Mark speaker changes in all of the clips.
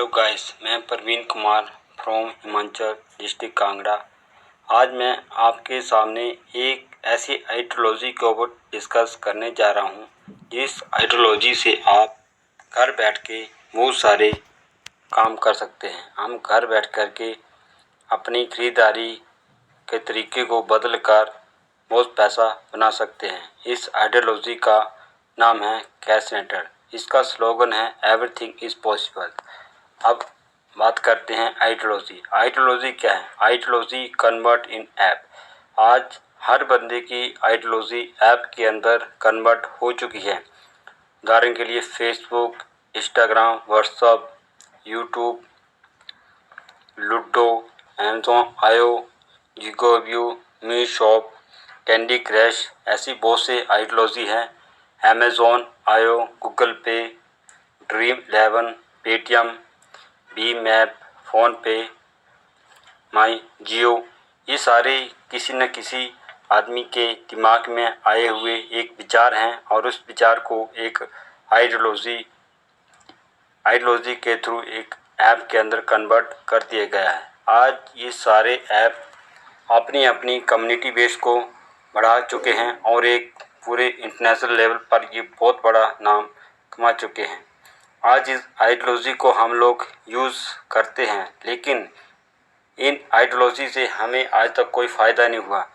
Speaker 1: Hello guys, मैं Praveen Kumar from Himachal district Kangra. आज मैं आपके सामने एक ऐसी आइडियोलॉजी के ऊपर डिस्कस करने जा रहा हूँ जिस आइडियोलॉजी से आप घर बैठ के बहुत सारे काम कर सकते हैं। हम घर बैठ कर के अपनी खरीदारी के तरीके को बदल कर बहुत पैसा बना सकते हैं। इस आइडियोलॉजी का नाम है कैश सेंटर। इसका स्लोगन है एवरीथिंग इज पॉसिबल। अब बात करते हैं आइडियोलॉजी। आइडियोलॉजी क्या है? Ideology convert in app. आज हर बंदे की आइडियोलॉजी ऐप के अंदर कन्वर्ट हो चुकी है। उदाहरण के लिए Facebook, Instagram, WhatsApp, YouTube, Ludo, Amazon आयो, जिगोव्यू, मी शॉप, कैंडी क्रश, ऐसी बहुत से आइडियोलॉजी हैं। अमेज़न आयो, गूगल पे, ड्रीम11, पेटीएम, बी मैप, फ़ोन पे, माई जियो, ये सारे किसी न किसी आदमी के दिमाग में आए हुए एक विचार हैं और उस विचार को एक आइडियोलॉजी के थ्रू एक ऐप के अंदर कन्वर्ट कर दिया गया है। आज ये सारे ऐप अपनी अपनी कम्युनिटी बेस को बढ़ा चुके हैं और एक पूरे इंटरनेशनल लेवल पर ये बहुत बड़ा नाम कमा चुके हैं। आज इस आइडियोलॉजी को हम लोग यूज़ करते हैं, लेकिन इन आइडियोलॉजी से हमें आज तक कोई फ़ायदा नहीं हुआ।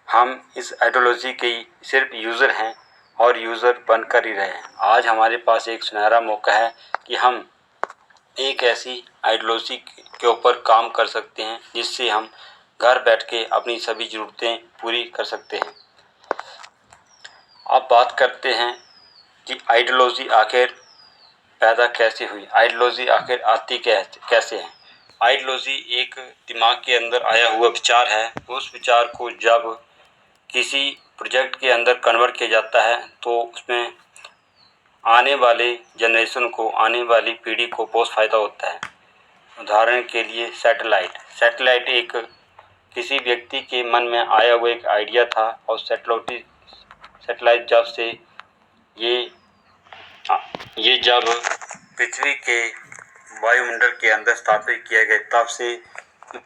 Speaker 1: हम इस आइडियोलॉजी के सिर्फ यूज़र हैं और यूज़र बनकर ही रहे हैं। आज हमारे पास एक सुनहरा मौका है कि हम एक ऐसी आइडियोलॉजी के ऊपर काम कर सकते हैं जिससे हम घर बैठ के अपनी सभी ज़रूरतें पूरी कर सकते हैं। अब बात करते हैं कि आइडियोलॉजी आखिर पैदा कैसे हुई, आइडियोलॉजी आखिर आती कैसे है। आइडियोलॉजी एक दिमाग के अंदर आया हुआ विचार है। उस विचार को जब किसी प्रोजेक्ट के अंदर कन्वर्ट किया जाता है तो उसमें आने वाले जनरेशन को, आने वाली पीढ़ी को बहुत फ़ायदा होता है। उदाहरण के लिए सैटेलाइट एक किसी व्यक्ति के मन में आया हुआ एक आइडिया था और सैटेलाइट जब से ये जब पृथ्वी के वायुमंडल के अंदर स्थापित किया गया तब से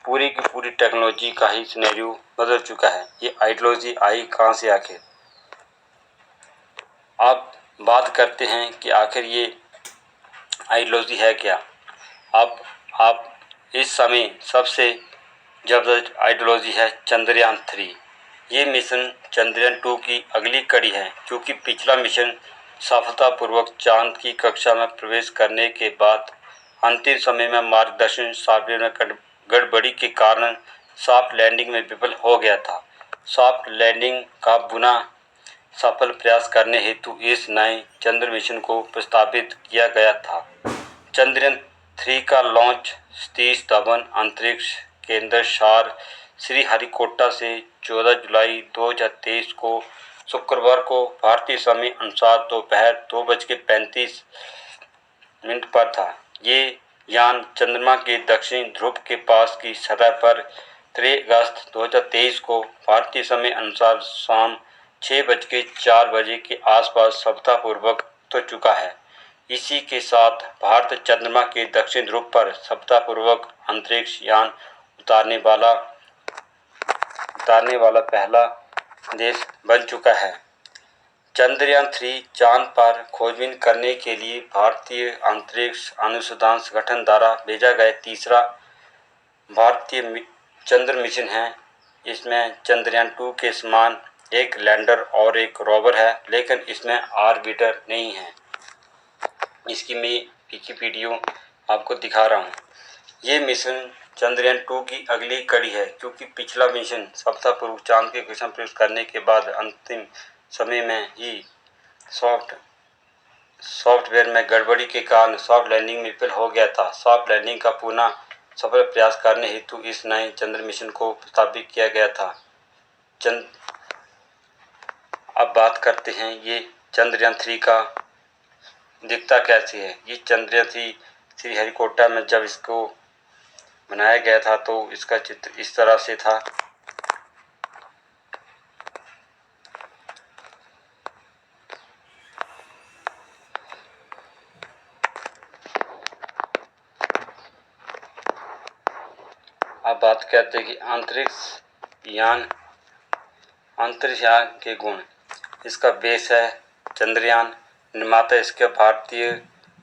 Speaker 1: पूरी की पूरी टेक्नोलॉजी का ही सिनेरियो बदल चुका है। ये आइडियोलॉजी आई कहाँ से आखिर? अब बात करते हैं कि आखिर ये आइडियोलॉजी है क्या। अब आप इस समय सबसे ज़बरदस्त आइडियोलॉजी है चंद्रयान-3। ये मिशन चंद्रयान-2 की अगली कड़ी है, क्योंकि पिछला मिशन सफलतापूर्वक चांद की कक्षा में प्रवेश करने के बाद अंतिम समय में मार्गदर्शन सॉफ्टवेयर में गड़बड़ी के कारण सॉफ्ट लैंडिंग में विफल हो गया था। सॉफ्ट लैंडिंग का पुनः सफल प्रयास करने हेतु इस नए चंद्र मिशन को प्रस्तावित किया गया था। चंद्रयान-3 का लॉन्च सतीश धवन अंतरिक्ष केंद्र सार श्रीहरिकोटा से 14 जुलाई 2023 को शुक्रवार को भारतीय समय अनुसार दोपहर 2:35 पर था। ये यान चंद्रमा के दक्षिणी ध्रुव के पास की सतह पर 3 अगस्त 2023 को भारतीय समय अनुसार शाम 6:04 के आसपास सफलतापूर्वक उतर चुका है। इसी के साथ भारत चंद्रमा के दक्षिण ध्रुव पर सफलतापूर्वक अंतरिक्ष यान उतारने वाला पहला देश बन चुका है। चंद्रयान-3 चांद पर खोजबीन करने के लिए भारतीय अंतरिक्ष अनुसंधान संगठन द्वारा भेजा गया तीसरा भारतीय चंद्र मिशन है। इसमें चंद्रयान-2 के समान एक लैंडर और एक रोवर है, लेकिन इसमें ऑर्बिटर नहीं है। इसकी मैं विकिपीडिया आपको दिखा रहा हूँ। ये मिशन चंद्रयान-2 की अगली कड़ी है, क्योंकि पिछला मिशन सफलतापूर्वक चांद की कक्षा में प्रवेश करने के बाद अंतिम समय में ही सॉफ्टवेयर में गड़बड़ी के कारण सॉफ्ट लैंडिंग में विफल हो गया था। सॉफ्ट लैंडिंग का पुनः सफल प्रयास करने हेतु इस नए चंद्र मिशन को प्रस्तावित किया गया था। अब बात करते हैं ये चंद्रयान-3 का दिखता कैसे है। ये चंद्रयान-3 श्रीहरिकोटा में जब इसको बनाया गया था तो इसका चित्र इस तरह से था। बात करते हैं कि अंतरिक्ष यान के गुण। इसका बेस है चंद्रयान। निर्माता इसके भारतीय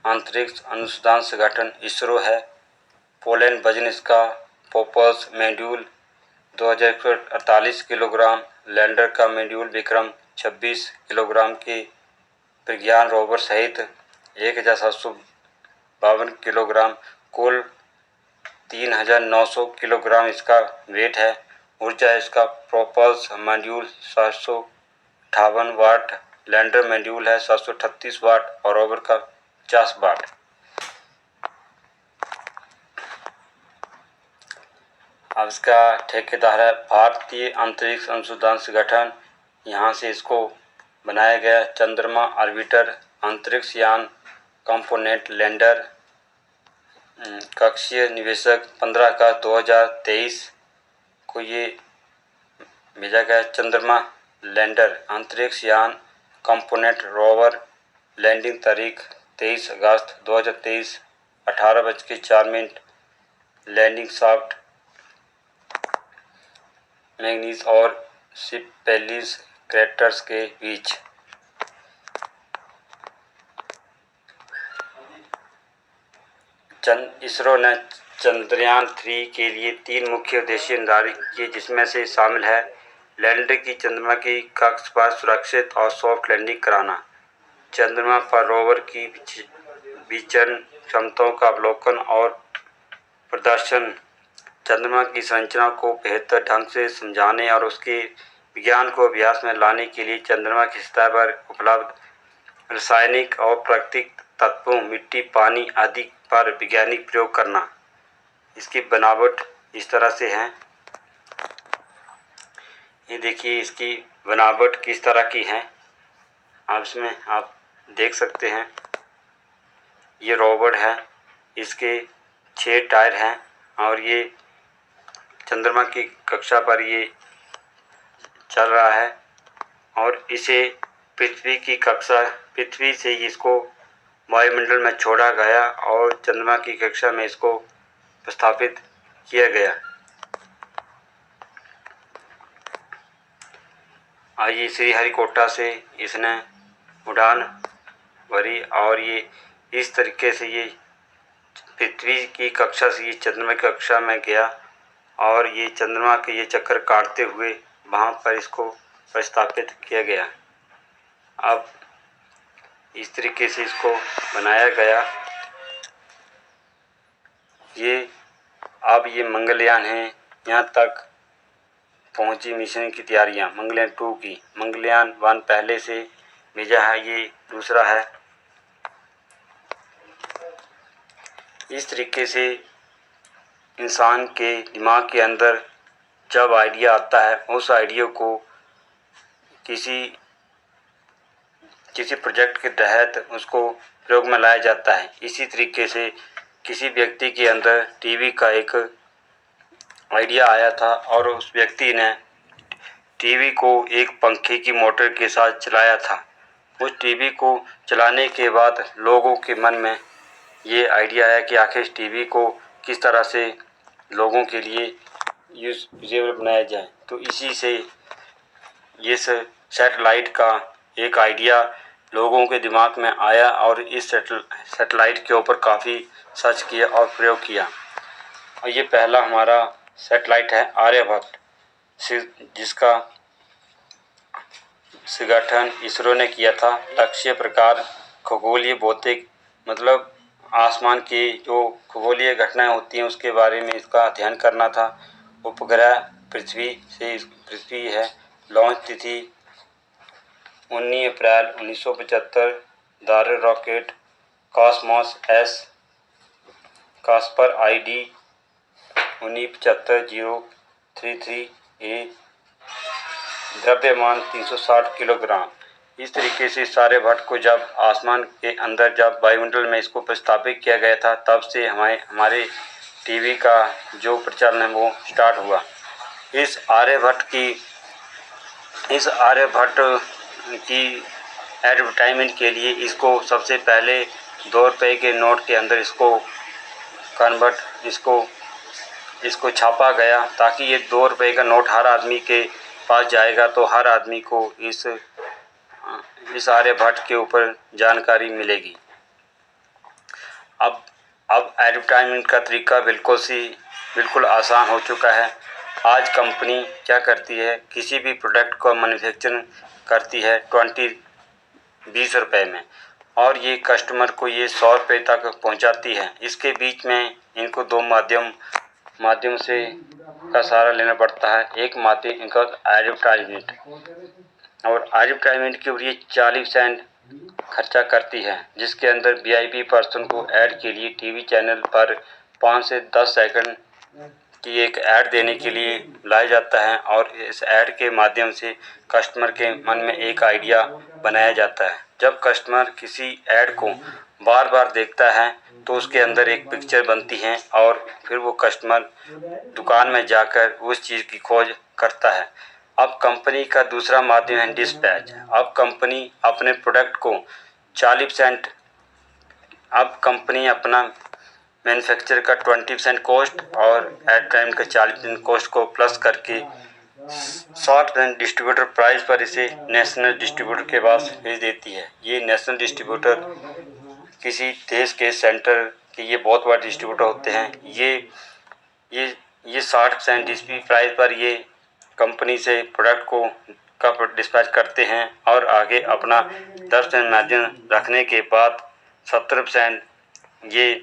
Speaker 1: अंतरिक्ष अनुसंधान संगठन इसरो है। पोलैंड वजन इसका पोपल्स मॉड्यूल 2048 किलोग्राम। लैंडर का मॉड्यूल विक्रम 26 किलोग्राम के प्रज्ञान रोवर सहित 1752 किलोग्राम। कुल 3900 किलोग्राम इसका वेट है। ऊर्जा इसका प्रोपल्स मॉड्यूल 758 वाट। लैंडर मॉड्यूल है 738 वाट और रोवर का 50 वाट। अब इसका ठेकेदार है भारतीय अंतरिक्ष अनुसंधान संगठन। यहाँ से इसको बनाया गया। चंद्रमा ऑर्बिटर, अंतरिक्ष यान, कंपोनेंट, लैंडर, कक्षीय निवेशक 15 अगस्त 2023 को ये भेजा गया। चंद्रमा लैंडर, अंतरिक्ष यान, कंपोनेंट, रोवर, लैंडिंग तारीख 23 अगस्त 2023 18:04। लैंडिंग शाफ्ट मैग्नीज और सिपेलिस क्रेटर्स के बीच। इसरो ने चंद्रयान 3 के लिए 3 मुख्य उद्देश्य निर्धारित किए, जिसमें से शामिल है लैंडर की चंद्रमा की कक्ष पर सुरक्षित और सॉफ्ट लैंडिंग कराना, चंद्रमा पर रोवर की विचरण क्षमताओं का अवलोकन और प्रदर्शन, चंद्रमा की संरचना को बेहतर ढंग से समझाने और उसके विज्ञान को अभ्यास में लाने के लिए चंद्रमा की सतह पर उपलब्ध रासायनिक और प्राकृतिक तत्वों, मिट्टी, पानी आदि पर वैज्ञानिक प्रयोग करना। इसकी बनावट इस तरह से है। ये देखिए इसकी बनावट किस तरह की है। आप इसमें आप देख सकते हैं। ये रोवर है, इसके 6 टायर हैं और ये चंद्रमा की कक्षा पर ये चल रहा है और इसे पृथ्वी से इसको वायुमंडल में छोड़ा गया और चंद्रमा की कक्षा में इसको प्रस्थापित किया गया। आज श्रीहरिकोटा से इसने उड़ान भरी और ये इस तरीके से ये पृथ्वी की कक्षा से ये चंद्रमा की कक्षा में गया और ये चंद्रमा के ये चक्कर काटते हुए वहाँ पर इसको प्रस्थापित किया गया। अब इस तरीके से इसको बनाया गया। अब ये मंगलयान है, यहाँ तक पहुँची मिशन की तैयारियाँ। मंगलयान 2 की, मंगलयान 1 पहले से भेजा है, ये दूसरा है। इस तरीके से इंसान के दिमाग के अंदर जब आइडिया आता है, उस आइडिया को किसी प्रोजेक्ट के तहत उसको प्रयोग में लाया जाता है। इसी तरीके से किसी व्यक्ति के अंदर टीवी का एक आइडिया आया था और उस व्यक्ति ने टीवी को एक पंखे की मोटर के साथ चलाया था। उस टीवी को चलाने के बाद लोगों के मन में ये आइडिया आया कि आखिर इस टीवी को किस तरह से लोगों के लिए यूजेबल बनाया जाए। तो इसी से इस सैटेलाइट का एक आइडिया लोगों के दिमाग में आया और इस सैटेलाइट के ऊपर काफ़ी सर्च किया और प्रयोग किया। और ये पहला हमारा सैटेलाइट है आर्यभट्ट, जिसका संगठन इसरो ने किया था। लक्ष्य प्रकार खगोलीय भौतिक, मतलब आसमान की जो खगोलीय घटनाएं होती हैं उसके बारे में इसका अध्ययन करना था। उपग्रह पृथ्वी है। लॉन्च तिथि 19 अप्रैल 1975। दारे रॉकेट कॉस्मोस एस कास्पर ID 1975-033A। द्रव्यमान 360 किलोग्राम। इस तरीके से आर्यभट्ट को जब आसमान के अंदर जब वायुमंडल में इसको प्रस्थापित किया गया था, तब से हमारे टीवी का जो प्रचलन है वो स्टार्ट हुआ। इस आर्यभट्ट की एडवर्टाइजमेंट के लिए इसको सबसे पहले 2 रुपये के नोट के अंदर इसको इसको छापा गया ताकि ये 2 रुपये का नोट हर आदमी के पास जाएगा तो हर आदमी को इस आर्यभट्ट के ऊपर जानकारी मिलेगी। अब एडवर्टाइजमेंट का तरीका बिल्कुल आसान हो चुका है। आज कंपनी क्या करती है, किसी भी प्रोडक्ट को मैन्युफैक्चरिंग करती है 20 रुपये में और ये कस्टमर को ये 100 रुपये तक पहुंचाती है। इसके बीच में इनको 2 माध्यम से का सहारा लेना पड़ता है। एक माध्यम इनका एडवर्टाइजमेंट, और एडवर्टाइजमेंट के लिए 40 सेंट खर्चा करती है, जिसके अंदर वीआईपी पर्सन को ऐड के लिए टीवी चैनल पर 5 से 10 सेकंड की एक ऐड देने के लिए लाया जाता है और इस ऐड के माध्यम से कस्टमर के मन में एक आइडिया बनाया जाता है। जब कस्टमर किसी ऐड को बार बार देखता है तो उसके अंदर एक पिक्चर बनती है और फिर वो कस्टमर दुकान में जाकर उस चीज़ की खोज करता है। अब कंपनी का दूसरा माध्यम है डिस्पैच। अब कंपनी अपने प्रोडक्ट को 40 सेंट, अब कंपनी अपना मैन्युफैक्चर का 20% कॉस्ट और एडवर्टाइजमेंट का 40% कॉस्ट को प्लस करके 60% डिस्ट्रीब्यूटर प्राइस पर इसे नेशनल डिस्ट्रीब्यूटर के पास भेज देती है। ये नेशनल डिस्ट्रीब्यूटर किसी देश के सेंटर के ये बहुत बड़े डिस्ट्रीब्यूटर होते हैं। ये 60% डिस्प्ले प्राइस पर ये कंपनी से प्रोडक्ट को डिस्पैच करते हैं और आगे अपना 10% मार्जिन रखने के बाद 70% ये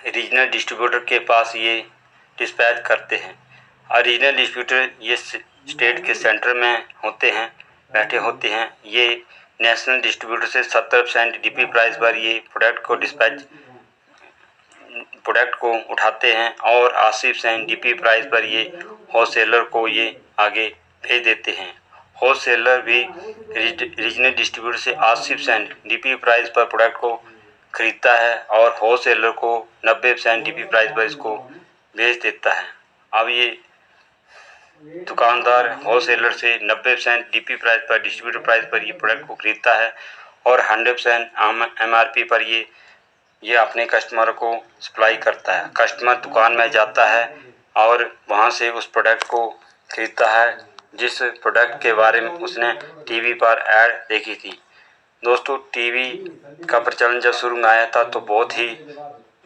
Speaker 1: रीजनल डिस्ट्रीब्यूटर के पास ये डिस्पैच करते हैं। और रीजनल डिस्ट्रीब्यूटर ये स्टेट के सेंटर में बैठे होते हैं। ये नेशनल डिस्ट्रीब्यूटर से 70% डीपी प्राइस पर ये प्रोडक्ट को उठाते हैं और 80% डीपी प्राइस पर ये होलसेलर को ये आगे भेज देते हैं। होलसेलर भी रीजनल डिस्ट्रीब्यूटर से 80% डीपी प्राइस पर प्रोडक्ट को खरीदता है और होलसेलर को 90% डीपी प्राइस पर इसको बेच देता है। अब ये दुकानदार होलसेलर से 90% डीपी प्राइस पर, डिस्ट्रीब्यूटर प्राइस पर ये प्रोडक्ट को खरीदता है और 100% एमआरपी पर ये अपने कस्टमर को सप्लाई करता है। कस्टमर दुकान में जाता है और वहाँ से उस प्रोडक्ट को खरीदता है जिस प्रोडक्ट के बारे में उसने टीवी पर ऐड देखी थी। दोस्तों, टीवी का प्रचलन जब शुरू में आया था तो बहुत ही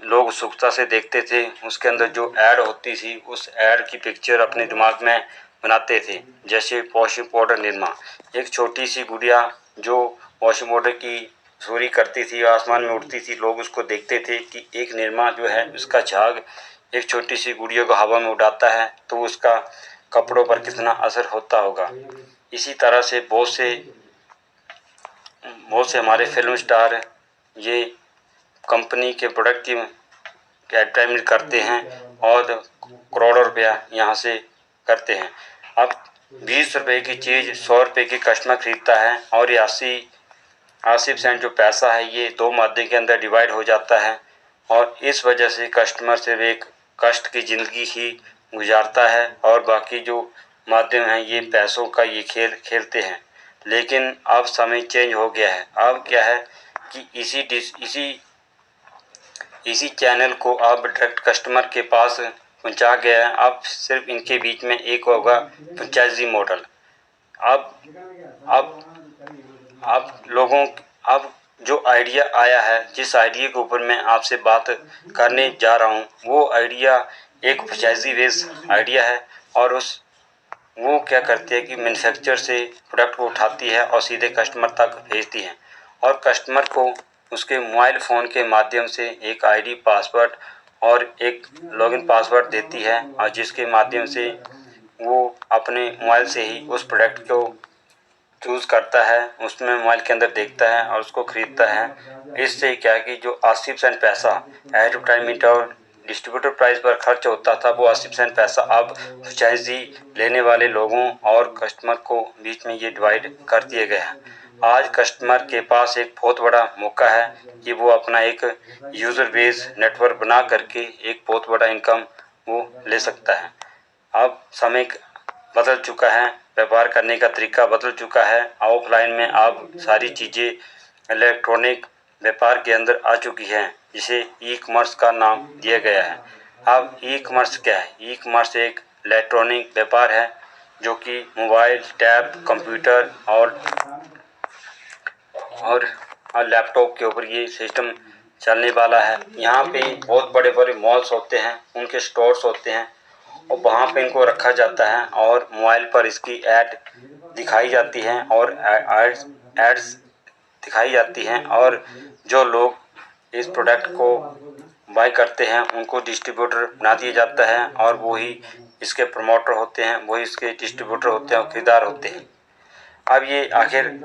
Speaker 1: लोग उत्सुकता से देखते थे। उसके अंदर जो ऐड होती थी उस ऐड की पिक्चर अपने दिमाग में बनाते थे। जैसे वॉशिंग पाउडर निरमा, एक छोटी सी गुड़िया जो वॉशिंग पाउडर की चोरी करती थी, आसमान में उड़ती थी। लोग उसको देखते थे कि एक निरमा जो है उसका झाग एक छोटी सी गुड़िया को हवा में उड़ाता है तो उसका कपड़ों पर कितना असर होता होगा। इसी तरह से बहुत से हमारे फिल्म स्टार ये कंपनी के प्रोडक्ट की एडवर्टाइजमेंट करते हैं और करोड़ों रुपया यहाँ से करते हैं। अब 20 रुपये की चीज़ 100 रुपये की कस्टमर खरीदता है और ये 80% जो पैसा है ये 2 माध्यम के अंदर डिवाइड हो जाता है और इस वजह से कस्टमर सिर्फ एक कष्ट की ज़िंदगी ही गुजारता है और बाकी जो माध्यम हैं ये पैसों का ये खेल खेलते हैं। लेकिन अब समय चेंज हो गया है। अब क्या है कि इसी चैनल को अब डायरेक्ट कस्टमर के पास पहुंचा गया है। अब सिर्फ इनके बीच में एक होगा फ्रेंचाइजी मॉडल। अब जो आइडिया आया है, जिस आइडिया के ऊपर मैं आपसे बात करने जा रहा हूँ वो आइडिया एक फ्रेंचाइजी बेस्ड आइडिया है और वो क्या करती है कि मैन्युफैक्चर से प्रोडक्ट को उठाती है और सीधे कस्टमर तक भेजती है और कस्टमर को उसके मोबाइल फ़ोन के माध्यम से एक आईडी, पासवर्ड और एक लॉगिन पासवर्ड देती है और जिसके माध्यम से वो अपने मोबाइल से ही उस प्रोडक्ट को चूज़ करता है, उसमें मोबाइल के अंदर देखता है और उसको ख़रीदता है। इससे क्या है कि जो 80% पैसा एडवर्टाइजमेंट और डिस्ट्रीब्यूटर प्राइस पर खर्च होता था वो 80% पैसा अब फ्रेंचाइजी लेने वाले लोगों और कस्टमर को बीच में ये डिवाइड कर दिया गया है। आज कस्टमर के पास एक बहुत बड़ा मौका है कि वो अपना एक यूज़र बेस नेटवर्क बना करके एक बहुत बड़ा इनकम वो ले सकता है। अब समय बदल चुका है, व्यापार करने का तरीका बदल चुका है। ऑफलाइन में अब सारी चीज़ें इलेक्ट्रॉनिक व्यापार के अंदर आ चुकी हैं, जिसे ई कॉमर्स का नाम दिया गया है। अब ई कॉमर्स क्या है? ई कॉमर्स एक इलेक्ट्रॉनिक व्यापार है जो कि मोबाइल, टैब, कंप्यूटर और लैपटॉप के ऊपर ये सिस्टम चलने वाला है। यहाँ पे बहुत बड़े बड़े मॉल्स होते हैं, उनके स्टोर्स होते हैं और वहाँ पे इनको रखा जाता है और मोबाइल पर इसकी ऐड दिखाई जाती है और एड्स दिखाई जाती हैं और जो लोग इस प्रोडक्ट को बाय करते हैं उनको डिस्ट्रीब्यूटर बना दिया जाता है और वही इसके प्रमोटर होते हैं, वही इसके डिस्ट्रीब्यूटर होते हैं और खरीदार होते हैं। अब ये आखिर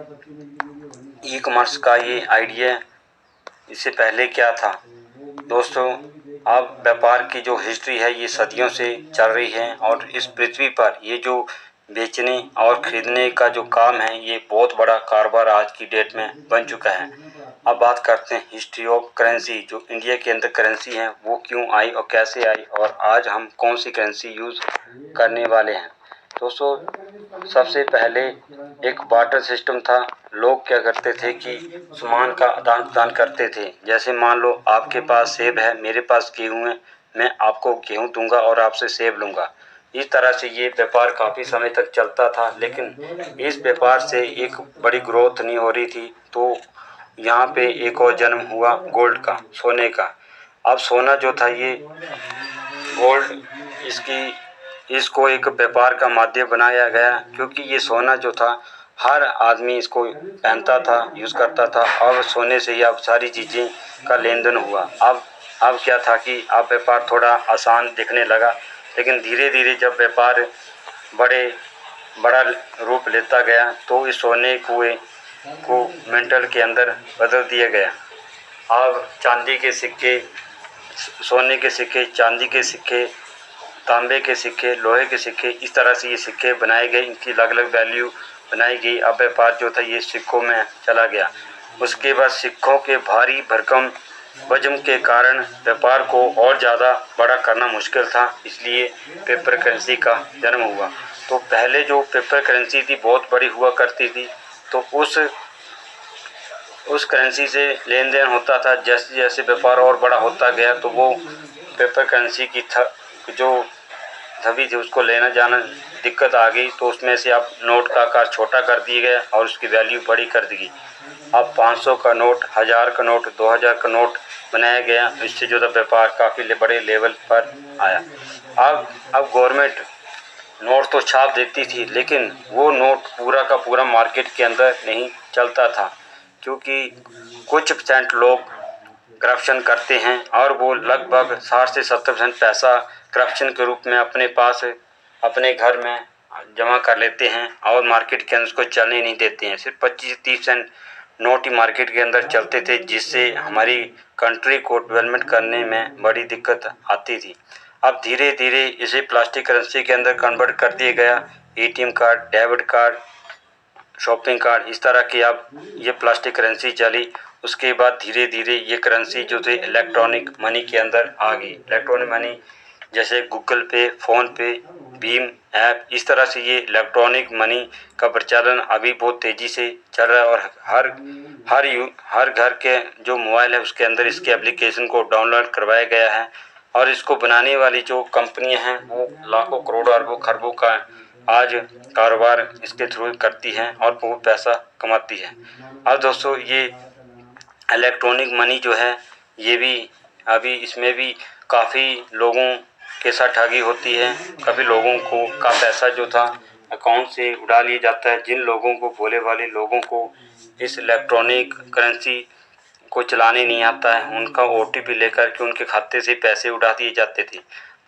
Speaker 1: ई कॉमर्स का ये आइडिया इससे पहले क्या था? दोस्तों, अब व्यापार की जो हिस्ट्री है ये सदियों से चल रही है और इस पृथ्वी पर ये जो बेचने और खरीदने का जो काम है ये बहुत बड़ा कारोबार आज की डेट में बन चुका है। अब बात करते हैं हिस्ट्री ऑफ करेंसी। जो इंडिया के अंदर करेंसी है वो क्यों आई और कैसे आई और आज हम कौन सी करेंसी यूज़ करने वाले हैं। दोस्तों, सबसे पहले एक बार्टर सिस्टम था। लोग क्या करते थे कि सामान का आदान प्रदान करते थे। जैसे मान लो आपके पास सेब है, मेरे पास गेहूँ है, मैं आपको गेहूँ दूंगा और आपसे सेब लूँगा। इस तरह से ये व्यापार काफ़ी समय तक चलता था, लेकिन इस व्यापार से एक बड़ी ग्रोथ नहीं हो रही थी। तो यहाँ पे एक और जन्म हुआ गोल्ड का, सोने का। अब सोना जो था ये गोल्ड इसको एक व्यापार का माध्यम बनाया गया, क्योंकि ये सोना जो था हर आदमी इसको पहनता था, यूज़ करता था और सोने से ही अब सारी चीज़ें का लेन देन हुआ। अब क्या था कि अब व्यापार थोड़ा आसान दिखने लगा, लेकिन धीरे धीरे जब व्यापार बड़ा रूप लेता गया तो इस सोने कुएं को मेंटल के अंदर बदल दिया गया। अब चांदी के सिक्के, सोने के सिक्के, चांदी के सिक्के, तांबे के सिक्के, लोहे के सिक्के, इस तरह से ये सिक्के बनाए गए, इनकी अलग अलग वैल्यू बनाई गई। अब व्यापार जो था ये सिक्कों में चला गया। उसके बाद सिक्कों के भारी भरकम वजन के कारण व्यापार को और ज़्यादा बड़ा करना मुश्किल था, इसलिए पेपर करेंसी का जन्म हुआ। तो पहले जो पेपर करेंसी थी बहुत बड़ी हुआ करती थी, तो उस करेंसी से लेन देन होता था। जैसे जैसे व्यापार और बड़ा होता गया तो वो पेपर करेंसी की जो छवि थी उसको लेना जाना दिक्कत आ गई, तो उसमें से अब नोट का आकार छोटा कर दिया गया और उसकी वैल्यू बड़ी कर दी गई। अब 500 का नोट, 1000 का नोट, 2000 का नोट बनाया गया। इससे जो था व्यापार काफ़ी बड़े लेवल पर आया। अब गवर्नमेंट नोट तो छाप देती थी, लेकिन वो नोट पूरा का पूरा मार्केट के अंदर नहीं चलता था, क्योंकि कुछ % लोग करप्शन करते हैं और वो लगभग 60 से 70% पैसा करप्शन के रूप में अपने पास अपने घर में जमा कर लेते हैं और मार्केट के अंदर उसको चलने नहीं देते हैं। सिर्फ 25 से 30% नोट ही मार्केट के अंदर चलते थे, जिससे हमारी कंट्री को डेवलपमेंट करने में बड़ी दिक्कत आती थी। अब धीरे धीरे इसे प्लास्टिक करेंसी के अंदर कन्वर्ट कर दिया गया। ATM card, debit card, shopping card, इस तरह की अब ये प्लास्टिक करेंसी चली। उसके बाद धीरे धीरे ये करेंसी जो थी इलेक्ट्रॉनिक मनी के अंदर आ गई। इलेक्ट्रॉनिक मनी जैसे गूगल पे, फ़ोन पे, भीम ऐप, इस तरह से ये इलेक्ट्रॉनिक मनी का प्रचलन अभी बहुत तेज़ी से चल रहा है और हर घर के जो मोबाइल है उसके अंदर इसके एप्लीकेशन को डाउनलोड करवाया गया है और इसको बनाने वाली जो कंपनियां हैं वो लाखों करोड़ों अरबों खरबों का आज कारोबार इसके थ्रू करती हैं और बहुत पैसा कमाती है। अब दोस्तों, ये इलेक्ट्रॉनिक मनी जो है ये भी अभी इसमें भी काफ़ी लोगों के साथ ठगी होती है। कभी लोगों का पैसा जो था अकाउंट से उड़ा लिया जाता है। जिन लोगों को, भोले भाले लोगों को इस इलेक्ट्रॉनिक करेंसी को चलाने नहीं आता है, उनका OTP लेकर के उनके खाते से पैसे उड़ा दिए जाते थे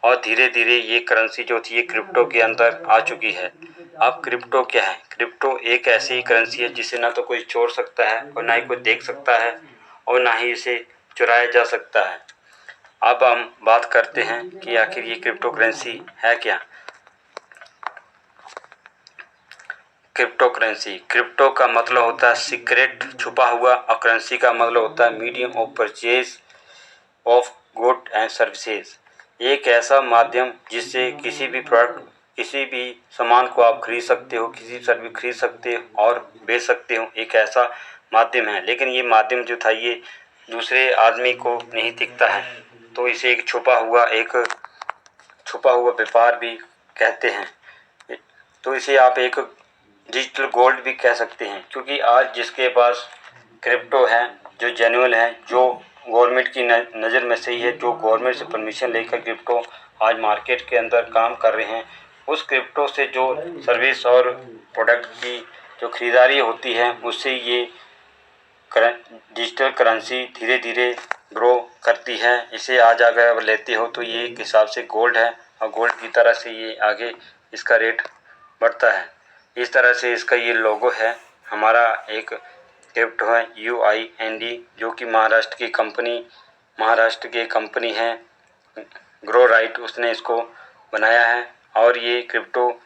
Speaker 1: और धीरे धीरे ये करेंसी जो थी ये क्रिप्टो के अंदर आ चुकी है। अब क्रिप्टो क्या है? क्रिप्टो एक ऐसी करेंसी है जिसे ना तो कोई छोड़ सकता है और ना ही कोई देख सकता है और ना ही इसे चुराया जा सकता है। अब हम बात करते हैं कि आखिर ये क्रिप्टो करेंसी है क्या। क्रिप्टो करेंसी, क्रिप्टो का मतलब होता है सीक्रेट, छुपा हुआ, और करेंसी का मतलब होता है medium of purchase of good and services. एक ऐसा माध्यम जिससे किसी भी प्रोडक्ट, किसी भी सामान को आप खरीद सकते हो, किसी सर्विस खरीद सकते हो और बेच सकते हो, एक ऐसा माध्यम है। लेकिन ये माध्यम जो था ये दूसरे आदमी को नहीं दिखता है, तो इसे एक छुपा हुआ एक छुपा हुआ व्यापार भी कहते हैं। तो इसे आप एक डिजिटल गोल्ड भी कह सकते हैं, क्योंकि आज जिसके पास क्रिप्टो है, जो जेन्युइन है, जो गवर्नमेंट की नज़र में सही है, जो गवर्नमेंट से परमिशन लेकर क्रिप्टो आज मार्केट के अंदर काम कर रहे हैं, उस क्रिप्टो से जो सर्विस और प्रोडक्ट की जो खरीदारी होती है, उससे ये डिजिटल करेंसी धीरे धीरे ग्रो करती है। इसे आज अगर लेते हो तो ये एक हिसाब से गोल्ड है, और गोल्ड की तरह से ये आगे इसका रेट बढ़ता है। इस तरह से इसका ये लोगो है। हमारा एक क्रिप्टो है UIND, जो कि महाराष्ट्र की कंपनी है ग्रो राइट, उसने इसको बनाया है। और ये क्रिप्टो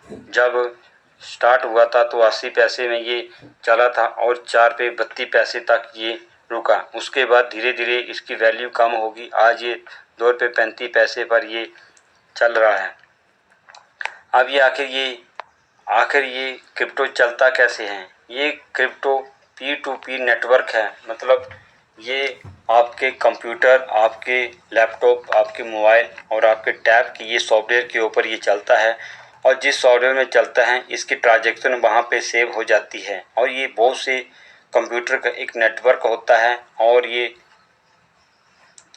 Speaker 1: जब स्टार्ट हुआ था तो 80 पैसे में ये चला था और 4 रुपये 32 पैसे तक ये रुका। उसके बाद धीरे धीरे इसकी वैल्यू कम होगी, आज ये 2 रुपये 35 पैसे पर ये चल रहा है। अब ये आखिर ये क्रिप्टो चलता कैसे है? ये क्रिप्टो P2P नेटवर्क है, मतलब ये आपके कंप्यूटर, आपके लैपटॉप, आपके मोबाइल और आपके टैब की ये सॉफ्टवेयर के ऊपर ये चलता है। और जिस सॉफ्टवेयर में चलता है, इसकी ट्रांजैक्शन वहाँ पे सेव हो जाती है। और ये बहुत से कंप्यूटर का एक नेटवर्क होता है। और ये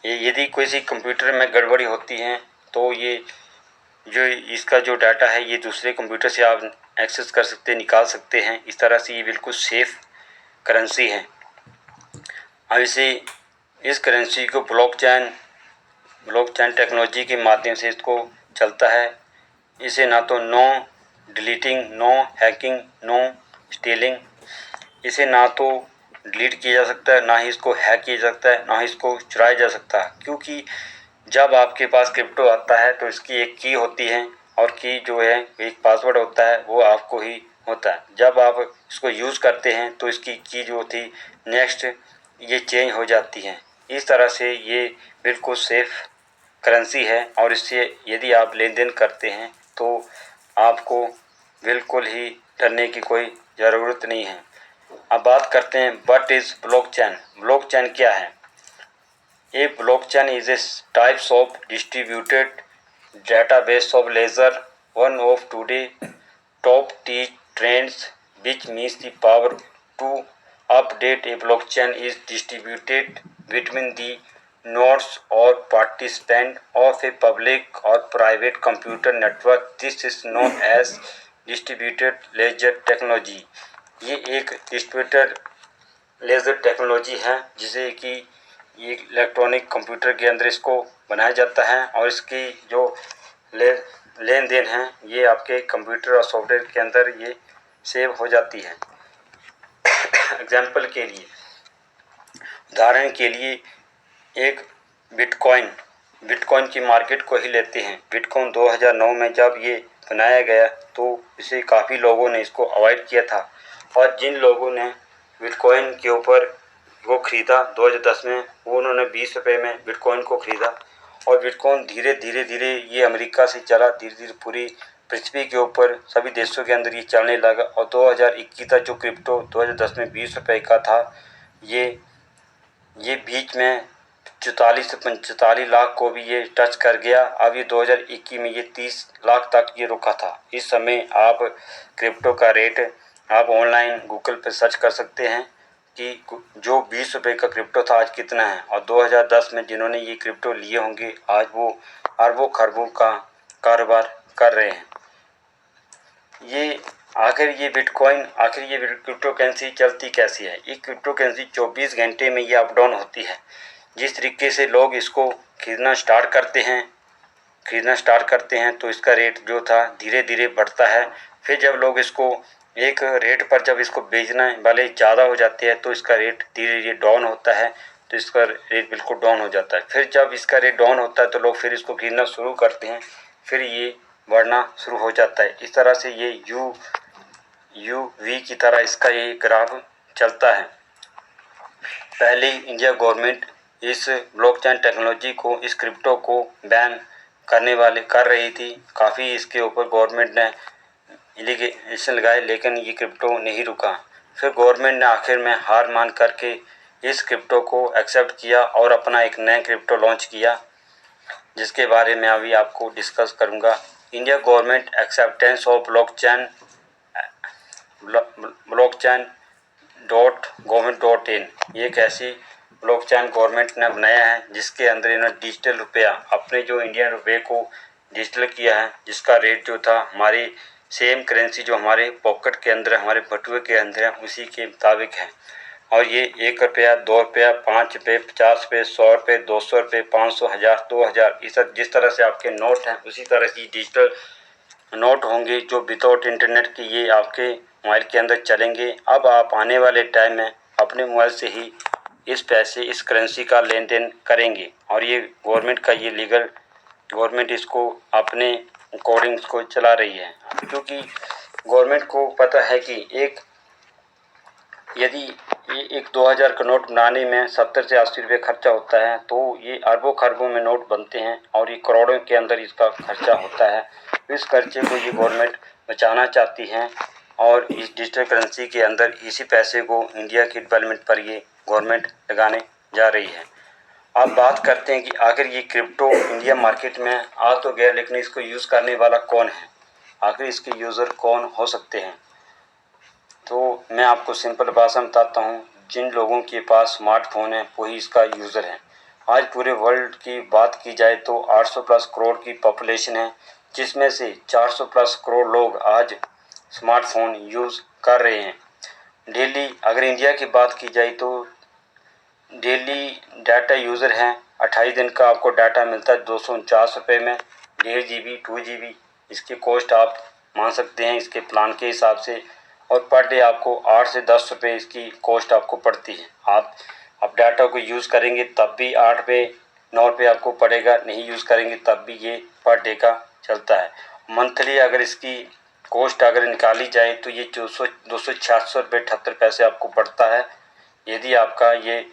Speaker 1: यदि किसी कंप्यूटर में गड़बड़ी होती है तो ये जो इसका जो डाटा है, ये दूसरे कंप्यूटर से आप एक्सेस कर सकते हैं, निकाल सकते हैं। इस तरह से ये बिल्कुल सेफ करेंसी है। अब इस करेंसी को ब्लॉकचेन टेक्नोलॉजी के माध्यम से इसको चलता है। इसे ना तो no deleting, no hacking, no stealing, इसे ना तो डिलीट किया जा सकता है, ना ही इसको हैक किया जा सकता है, ना ही इसको चुराया जा सकता है। क्योंकि जब आपके पास क्रिप्टो आता है तो इसकी एक की होती है, और की जो है एक पासवर्ड होता है, वो आपको ही होता है। जब आप इसको यूज़ करते हैं तो इसकी की जो थी नेक्स्ट ये चेंज हो जाती है। इस तरह से ये बिल्कुल सेफ करेंसी है, और इससे यदि आप लेन देन करते हैं तो आपको बिल्कुल ही डरने की कोई ज़रूरत नहीं है। अब बात करते हैं व्हाट इज़ ब्लॉकचेन। ब्लॉकचेन क्या है? A blockchain is a type of distributed database of ledger, one of today's top tech trends, which means the power to update a blockchain is distributed between the nodes or participants of a public or private computer network. This is known as distributed ledger technology. ये एक distributed laser technology है, जिसे कि ये electronic computer के अंदर इसको बनाया जाता है। और इसकी जो लेन देन है, ये आपके कंप्यूटर और सॉफ्टवेयर के अंदर ये सेव हो जाती है। एग्जाम्पल के लिए, उदाहरण के लिए, एक बिटकॉइन की मार्केट को ही लेते हैं। बिटकॉइन 2009 में जब ये बनाया गया तो इसे काफ़ी लोगों ने इसको अवॉइड किया था। और जिन लोगों ने बिटकॉइन के ऊपर वो ख़रीदा 2010 में, वो उन्होंने 20 रुपये में बिटकॉइन को ख़रीदा। और बिटकॉइन धीरे धीरे ये अमेरिका से चला, धीरे धीरे पूरी पृथ्वी के ऊपर सभी देशों के अंदर ये चलने लगा। और 2021 तक जो क्रिप्टो 2010 में 20 रुपये का था, ये बीच में 44 से 45 लाख को भी ये टच कर गया। अब ये 2021 में ये 30 लाख तक ये रुका था। इस समय आप क्रिप्टो का रेट आप ऑनलाइन गूगल पर सर्च कर सकते हैं कि जो 20 रुपये का क्रिप्टो था आज कितना है। और 2010 में जिन्होंने ये क्रिप्टो लिए होंगे, आज वो अरबों खरबों का कारोबार कर रहे हैं। ये क्रिप्टो करेंसी चलती कैसी है? ये क्रिप्टो करेंसी 24 घंटे में ये अप डाउन होती है। जिस तरीके से लोग इसको खरीदना स्टार्ट करते हैं तो इसका रेट जो था धीरे धीरे बढ़ता है। फिर जब लोग इसको एक रेट पर जब इसको बेचना वाले ज़्यादा हो जाते हैं तो इसका रेट धीरे धीरे डाउन होता है, तो इसका रेट बिल्कुल डाउन हो जाता है। फिर जब इसका रेट डाउन होता है तो लोग फिर इसको खरीदना शुरू करते हैं, फिर ये बढ़ना शुरू हो जाता है। इस तरह से ये UV की तरह इसका ये ग्राफ चलता है। पहले इंडिया गवर्नमेंट इस ब्लॉकचेन टेक्नोलॉजी को, इस क्रिप्टो को बैन कर रही थी। काफ़ी इसके ऊपर गवर्नमेंट ने एलिगेशन लगाए, लेकिन ये क्रिप्टो नहीं रुका। फिर गवर्नमेंट ने आखिर में हार मान करके इस क्रिप्टो को एक्सेप्ट किया और अपना एक नया क्रिप्टो लॉन्च किया। जिसके बारे में अभी आपको डिस्कस करूंगा। India government acceptance of blockchain .gov.in ये एक ऐसी ब्लॉकचेन गवर्नमेंट ने बनाया है जिसके अंदर इन्होंने डिजिटल रुपया, अपने जो इंडियन रुपये को डिजिटल किया है, जिसका रेट जो था हमारी सेम करेंसी जो हमारे पॉकेट के अंदर, हमारे बटुए के अंदर है, उसी के मुताबिक है। और ये 1 रुपया, 2 रुपया, 5 रुपये, 50 रुपये, 100 रुपये, 200 रुपये, 500, 1000, 2000, इस जिस तरह से आपके नोट हैं उसी तरह की डिजिटल नोट होंगे जो विदाउट इंटरनेट के ये आपके मोबाइल के अंदर चलेंगे। अब आप आने वाले टाइम में अपने मोबाइल से ही इस पैसे, इस करेंसी का लेन देन करेंगे। और ये गवर्नमेंट का ये लीगल, गवर्नमेंट इसको अपने अकॉर्डिंग इसको चला रही है, क्योंकि गवर्नमेंट को पता है कि यदि ये एक 2000 का नोट बनाने में 70 से 80 रुपये खर्चा होता है, तो ये अरबों खरबों में नोट बनते हैं और ये करोड़ों के अंदर इसका खर्चा होता है। इस खर्चे को ये गवर्नमेंट बचाना चाहती है और इस डिजिटल करेंसी के अंदर इसी पैसे को इंडिया की डेवलपमेंट पर ये गवर्नमेंट लगाने जा रही है। अब बात करते हैं कि आखिर ये क्रिप्टो इंडिया मार्केट में आ तो गया, लेकिन इसको यूज़ करने वाला कौन है, आखिर इसके यूज़र कौन हो सकते हैं। तो मैं आपको सिंपल भाषा में बताता हूँ, जिन लोगों के पास स्मार्टफोन है वही इसका यूज़र है। आज पूरे वर्ल्ड की बात की जाए तो 800 प्लस करोड़ की पॉपुलेशन है, जिसमें से 400 प्लस करोड़ लोग आज स्मार्टफोन यूज़ कर रहे हैं। डेली अगर इंडिया की बात की जाए तो डेली डाटा यूज़र हैं 28 दिन का आपको डाटा मिलता है 249 रुपये में, 1.5 GB 2 GB इसकी कॉस्ट आप मान सकते हैं इसके प्लान के हिसाब से। और पर डे आपको 8 से 10 रुपये इसकी कॉस्ट आपको पड़ती है। आप डाटा को यूज़ करेंगे तब भी 8 रुपये 9 रुपये आपको पड़ेगा, नहीं यूज़ करेंगे तब भी ये पर डे का चलता है। मंथली अगर इसकी कॉस्ट अगर निकाली जाए तो ये 266 रुपये 78 पैसे आपको पड़ता है, यदि आपका ये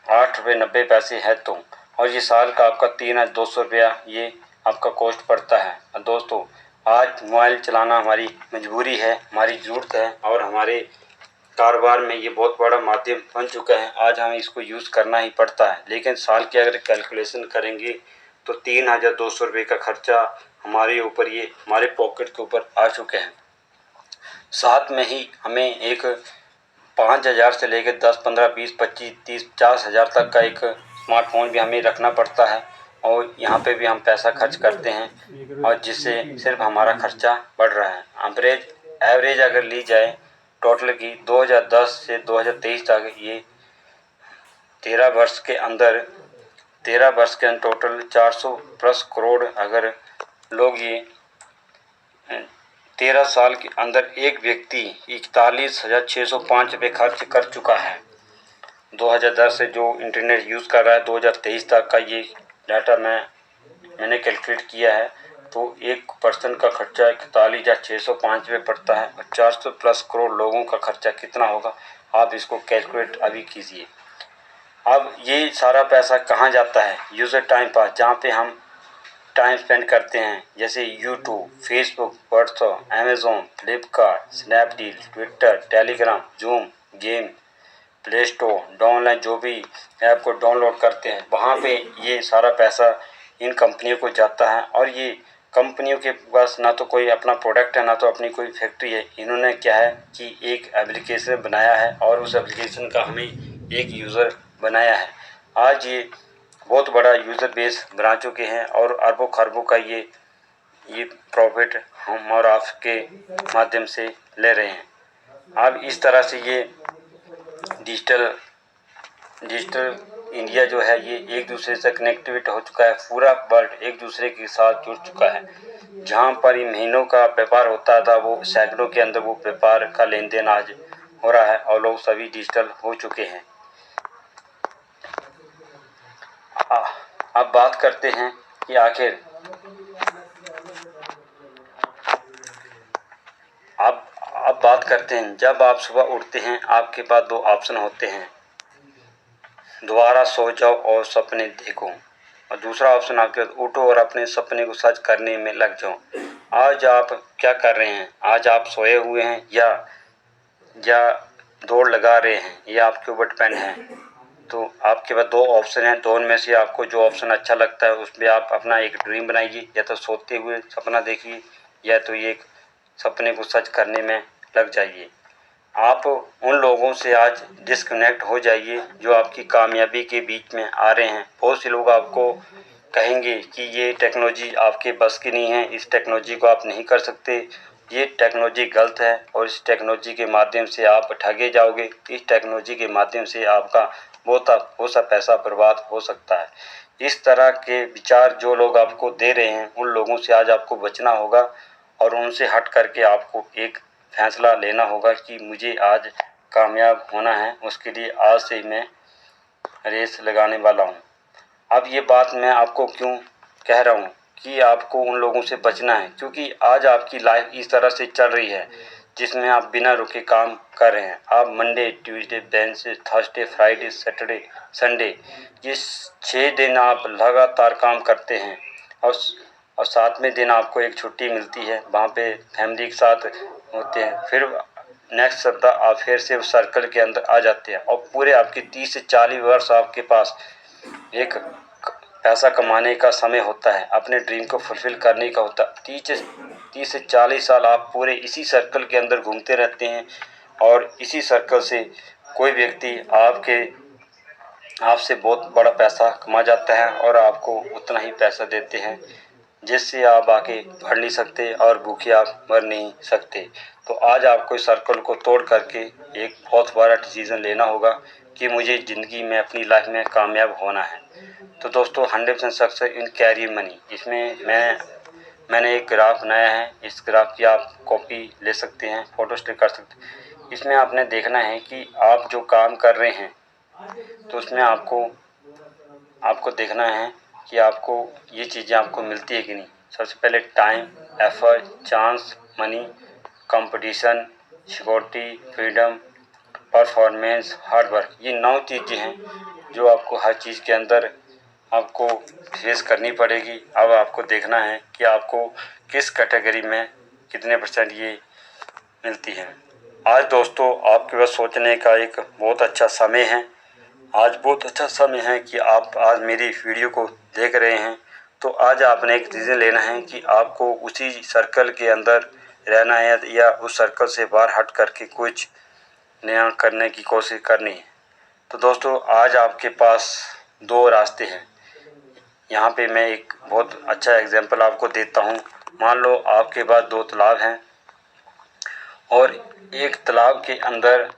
Speaker 1: 8 रुपये 90 पैसे है तो। और ये साल का आपका 3200 रुपया ये आपका कॉस्ट पड़ता है। दोस्तों, आज मोबाइल चलाना हमारी मजबूरी है, हमारी ज़रूरत है और हमारे कारोबार में ये बहुत बड़ा माध्यम बन चुका है। आज हमें इसको यूज़ करना ही पड़ता है, लेकिन साल की अगर कैलकुलेशन करेंगे तो 3200 रुपये का खर्चा हमारे ऊपर, ये हमारे पॉकेट के ऊपर आ चुके हैं। साथ में ही हमें एक 5000 से लेकर 10, 15, 20, 25, 30, 50,000 तक का एक स्मार्टफोन भी हमें रखना पड़ता है और यहाँ पे भी हम पैसा खर्च करते हैं और जिससे सिर्फ हमारा खर्चा बढ़ रहा है। एवरेज अगर ली जाए टोटल की 2010 से 2023 तक ये 13 वर्ष के अंदर टोटल 400 प्लस करोड़ अगर लोग ये 13 साल के अंदर एक व्यक्ति 41,605 रुपये खर्च कर चुका है। 2010 से जो इंटरनेट यूज़ कर रहा है 2023 तक का ये डाटा मैंने कैलकुलेट किया है, तो एक पर्सन का खर्चा 41,605 रुपये पड़ता है और 400 प्लस करोड़ लोगों का खर्चा कितना होगा आप इसको कैलकुलेट अभी कीजिए। अब ये सारा पैसा कहाँ जाता है? यूज़र टाइम पास, जहाँ पे हम टाइम स्पेंड करते हैं, जैसे YouTube, Facebook, WhatsApp, Amazon, Flipkart, Snapdeal, Twitter, Telegram, zoom, game, play store, online जो भी ऐप को डाउनलोड करते हैं, वहाँ पे ये सारा पैसा इन कंपनियों को जाता है। और ये कंपनियों के पास ना तो कोई अपना प्रोडक्ट है, ना तो अपनी कोई फैक्ट्री है। इन्होंने क्या है कि एक एप्लीकेशन बनाया है और उस एप्लीकेशन का हमें एक यूज़र बनाया है। आज ये बहुत बड़ा यूज़र बेस बना चुके हैं और अरबों खरबों का ये प्रॉफिट हम और आपके माध्यम से ले रहे हैं। अब इस तरह से ये डिजिटल इंडिया जो है ये एक दूसरे से कनेक्टिविट हो चुका है। पूरा वर्ल्ड एक दूसरे के साथ जुड़ चुका है। जहाँ पर ये महीनों का व्यापार होता था वो सैकड़ों के अंदर वो व्यापार का लेन देन आज हो रहा है और लोग सभी डिजिटल हो चुके हैं। अब बात करते हैं कि आखिर अब बात करते हैं, जब आप सुबह उठते हैं आपके पास दो ऑप्शन होते हैं, दोबारा सो जाओ और सपने देखो, और दूसरा ऑप्शन आपके पास उठो और अपने सपने को सच करने में लग जाओ। आज आप क्या कर रहे हैं? आज आप सोए हुए हैं या दौड़ लगा रहे हैं? ये आपके ऊपर डिपेंड है। तो आपके पास दो ऑप्शन हैं, दोनों में से आपको जो ऑप्शन अच्छा लगता है उसमें आप अपना एक ड्रीम बनाइए, या तो सोते हुए सपना देखिए या तो ये सपने को सच करने में लग जाइए। आप उन लोगों से आज डिस्कनेक्ट हो जाइए जो आपकी कामयाबी के बीच में आ रहे हैं। बहुत से लोग आपको कहेंगे कि ये टेक्नोलॉजी आपके बस की नहीं है, इस टेक्नोलॉजी को आप नहीं कर सकते, ये टेक्नोलॉजी गलत है और इस टेक्नोलॉजी के माध्यम से आप ठगे जाओगे, इस टेक्नोलॉजी के माध्यम से आपका बहुत सा पैसा बर्बाद हो सकता है। इस तरह के विचार जो लोग आपको दे रहे हैं उन लोगों से आज आपको बचना होगा और उनसे हट करके आपको एक फैसला लेना होगा कि मुझे आज कामयाब होना है। उसके लिए आज से मैं रेस लगाने वाला हूँ। अब ये बात मैं आपको क्यों कह रहा हूँ कि आपको उन लोगों से बचना है, क्योंकि आज आपकी लाइफ इस तरह से चल रही है जिसमें आप बिना रुके काम कर रहे हैं। आप Monday, Tuesday, Wednesday, Thursday, Friday, Saturday, Sunday, ये 6 दिन आप लगातार काम करते हैं और 7वें दिन आपको एक छुट्टी मिलती है, वहाँ पे फैमिली के साथ होते हैं। फिर नेक्स्ट सप्ताह आप फिर से उस सर्कल के अंदर आ जाते हैं और पूरे आपके 30 से 40 वर्ष आपके पास एक पैसा कमाने का समय होता है, अपने ड्रीम को फुलफिल करने का होता है। 30 से 40 साल आप पूरे इसी सर्कल के अंदर घूमते रहते हैं और इसी सर्कल से कोई व्यक्ति आपसे बहुत बड़ा पैसा कमा जाता है और आपको उतना ही पैसा देते हैं जिससे आप आगे बढ़ नहीं सकते और भूखे आप मर नहीं सकते। तो आज आपको इस सर्कल को तोड़ करके एक बहुत बड़ा डिसीज़न लेना होगा कि मुझे ज़िंदगी में अपनी लाइफ में कामयाब होना है। तो दोस्तों 100% सक्सेस इन कैरियर मनी, इसमें मैंने एक ग्राफ बनाया है। इस ग्राफ की आप कॉपी ले सकते हैं, फ़ोटो स्टिक कर सकते हैं। इसमें आपने देखना है कि आप जो काम कर रहे हैं तो उसमें आपको देखना है कि आपको ये चीज़ें आपको मिलती है कि नहीं। सबसे पहले time, effort, chance, money, competition, security, freedom, performance, hard work, ये 9 चीज़ें हैं जो आपको हर चीज़ के अंदर आपको फेस करनी पड़ेगी। अब आपको देखना है कि आपको किस कैटेगरी में कितने % ये मिलती है। आज दोस्तों आपके पास सोचने का एक बहुत अच्छा समय है। आज बहुत अच्छा समय है कि आप आज मेरी वीडियो को देख रहे हैं। तो आज आपने एक डिसीजन लेना है कि आपको उसी सर्कल के अंदर रहना है या उस सर्कल से बाहर हट करके कुछ नया करने की कोशिश करनी है। तो दोस्तों आज आपके पास 2 रास्ते हैं। यहाँ पे मैं एक बहुत अच्छा एग्जांपल आपको देता हूँ। मान लो आपके पास 2 तालाब हैं और एक तालाब के अंदर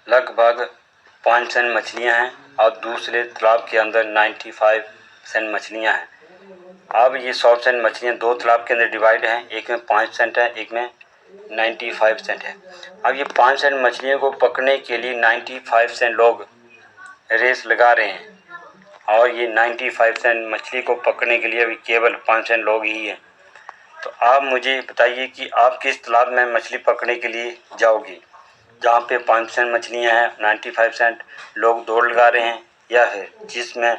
Speaker 1: लगभग 5% मछलियाँ हैं और दूसरे तालाब के अंदर 95% मछलियाँ हैं। अब ये 100% मछलियाँ 2 तालाब के अंदर डिवाइड हैं, एक में 5% है, एक में 95% है। अब ये 5% मछलियों को पकड़ने के लिए 95% लोग रेस लगा रहे हैं और ये 95% मछली को पकड़ने के लिए अभी केवल 5% लोग ही हैं। तो आप मुझे बताइए कि आप किस तालाब में मछली पकड़ने के लिए जाओगे, जहाँ पे 5% मछलियाँ हैं, 95% लोग दौड़ लगा रहे हैं, या फिर जिसमें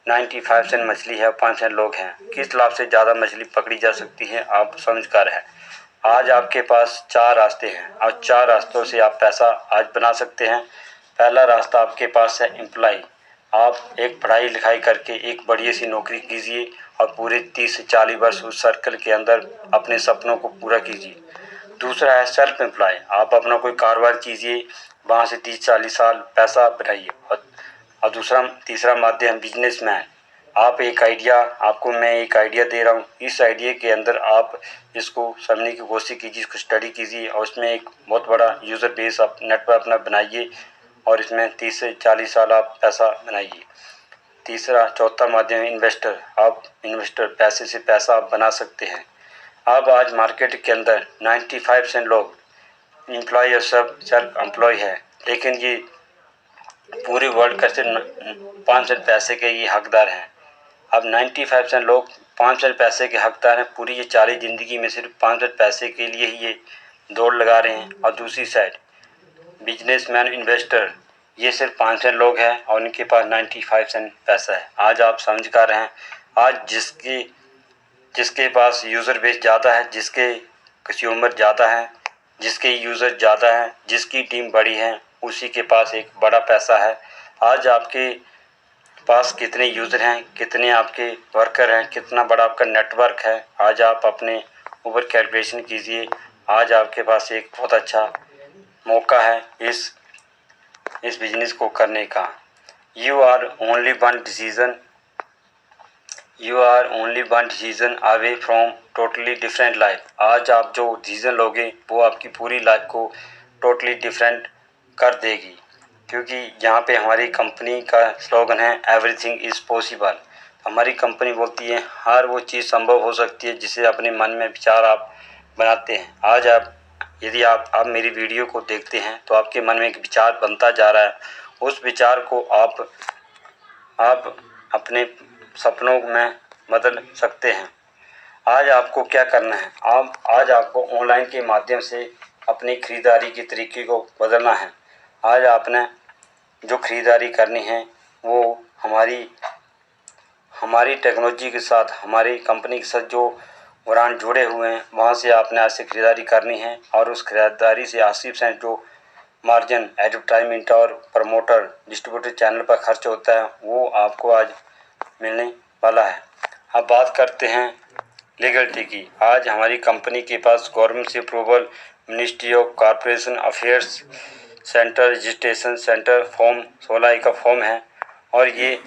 Speaker 1: 95% मछली है और 5% लोग हैं। किस तालाब से ज़्यादा मछली पकड़ी जा सकती है, आप समझ कर हैं। आज आपके पास 4 रास्ते हैं और 4 रास्तों से आप पैसा आज बना सकते हैं। पहला रास्ता आपके पास है एम्प्लॉय। आप एक पढ़ाई लिखाई करके एक बढ़िया सी नौकरी कीजिए और पूरे 30 से 40 वर्ष उस सर्कल के अंदर अपने सपनों को पूरा कीजिए। दूसरा है सेल्फ एम्प्लॉय। आप अपना कोई कारोबार कीजिए, वहाँ से 30-40 साल पैसा बनाइए। और तीसरा माध्यम बिजनेसमैन। आपको मैं एक आइडिया दे रहा हूँ, इस आइडिया के अंदर आप इसको समझने की कोशिश कीजिए, इसको स्टडी कीजिए और उसमें एक बहुत बड़ा यूज़र बेस आप नेटवर्क अपना बनाइए और इसमें 30 से 40 साल आप पैसा बनाइए। चौथा माध्यम है इन्वेस्टर। आप इन्वेस्टर, पैसे से पैसा आप बना सकते हैं। अब आज मार्केट के अंदर 95% लोग एम्प्लॉय और सेल्फ एम्प्लॉय है, लेकिन ये पूरे वर्ल्ड का सिर्फ 5% पैसे के ये हकदार हैं। अब 95% लोग 5% पैसे के हकदार हैं। पूरी ये 40 ज़िंदगी में सिर्फ 5% पैसे के लिए ही ये दौड़ लगा रहे हैं। और दूसरी साइड बिजनेसमैन, इन्वेस्टर, ये सिर्फ 5% लोग हैं और उनके पास 95% पैसा है। आज आप समझ कर रहे हैं, आज जिसके पास यूज़र बेस ज़्यादा है, जिसके कंज्यूमर ज़्यादा है, जिसके यूज़र ज़्यादा हैं, जिसकी टीम बड़ी है, उसी के पास एक बड़ा पैसा है। आज आपके पास कितने यूज़र हैं, कितने आपके वर्कर हैं, कितना बड़ा आपका नेटवर्क है, आज आप अपने ऊपर कैलकुलेशन कीजिए। आज आपके पास एक बहुत अच्छा मौका है इस बिजनेस को करने का। You are only one decision away from totally different life. आज आप जो डिसीजन लोगे वो आपकी पूरी लाइफ को टोटली डिफरेंट कर देगी, क्योंकि यहाँ पे हमारी कंपनी का स्लोगन है एवरीथिंग इज़ पॉसिबल। हमारी कंपनी बोलती है हर वो चीज़ संभव हो सकती है जिसे अपने मन में विचार आप बनाते हैं। आज यदि आप मेरी वीडियो को देखते हैं तो आपके मन में एक विचार बनता जा रहा है। उस विचार को आप अपने सपनों में बदल सकते हैं। आज आपको क्या करना है, आज आपको ऑनलाइन के माध्यम से अपनी ख़रीदारी के तरीके को बदलना है। आज आपने जो ख़रीदारी करनी है वो हमारी टेक्नोलॉजी के साथ, हमारी कंपनी के साथ जो ब्रांड जुड़े हुए हैं वहाँ से आपने आज से ख़रीदारी करनी है। और उस ख़रीदारी से 80% जो मार्जिन एडवर्टाइजमेंट और प्रमोटर डिस्ट्रीब्यूटर चैनल पर खर्च होता है वो आपको आज मिलने वाला है। अब बात करते हैं लीगलिटी की। आज हमारी कंपनी के पास गवर्नमेंट से approval, ministry of corporation affairs centre registration centre form 16 का फॉर्म है और ये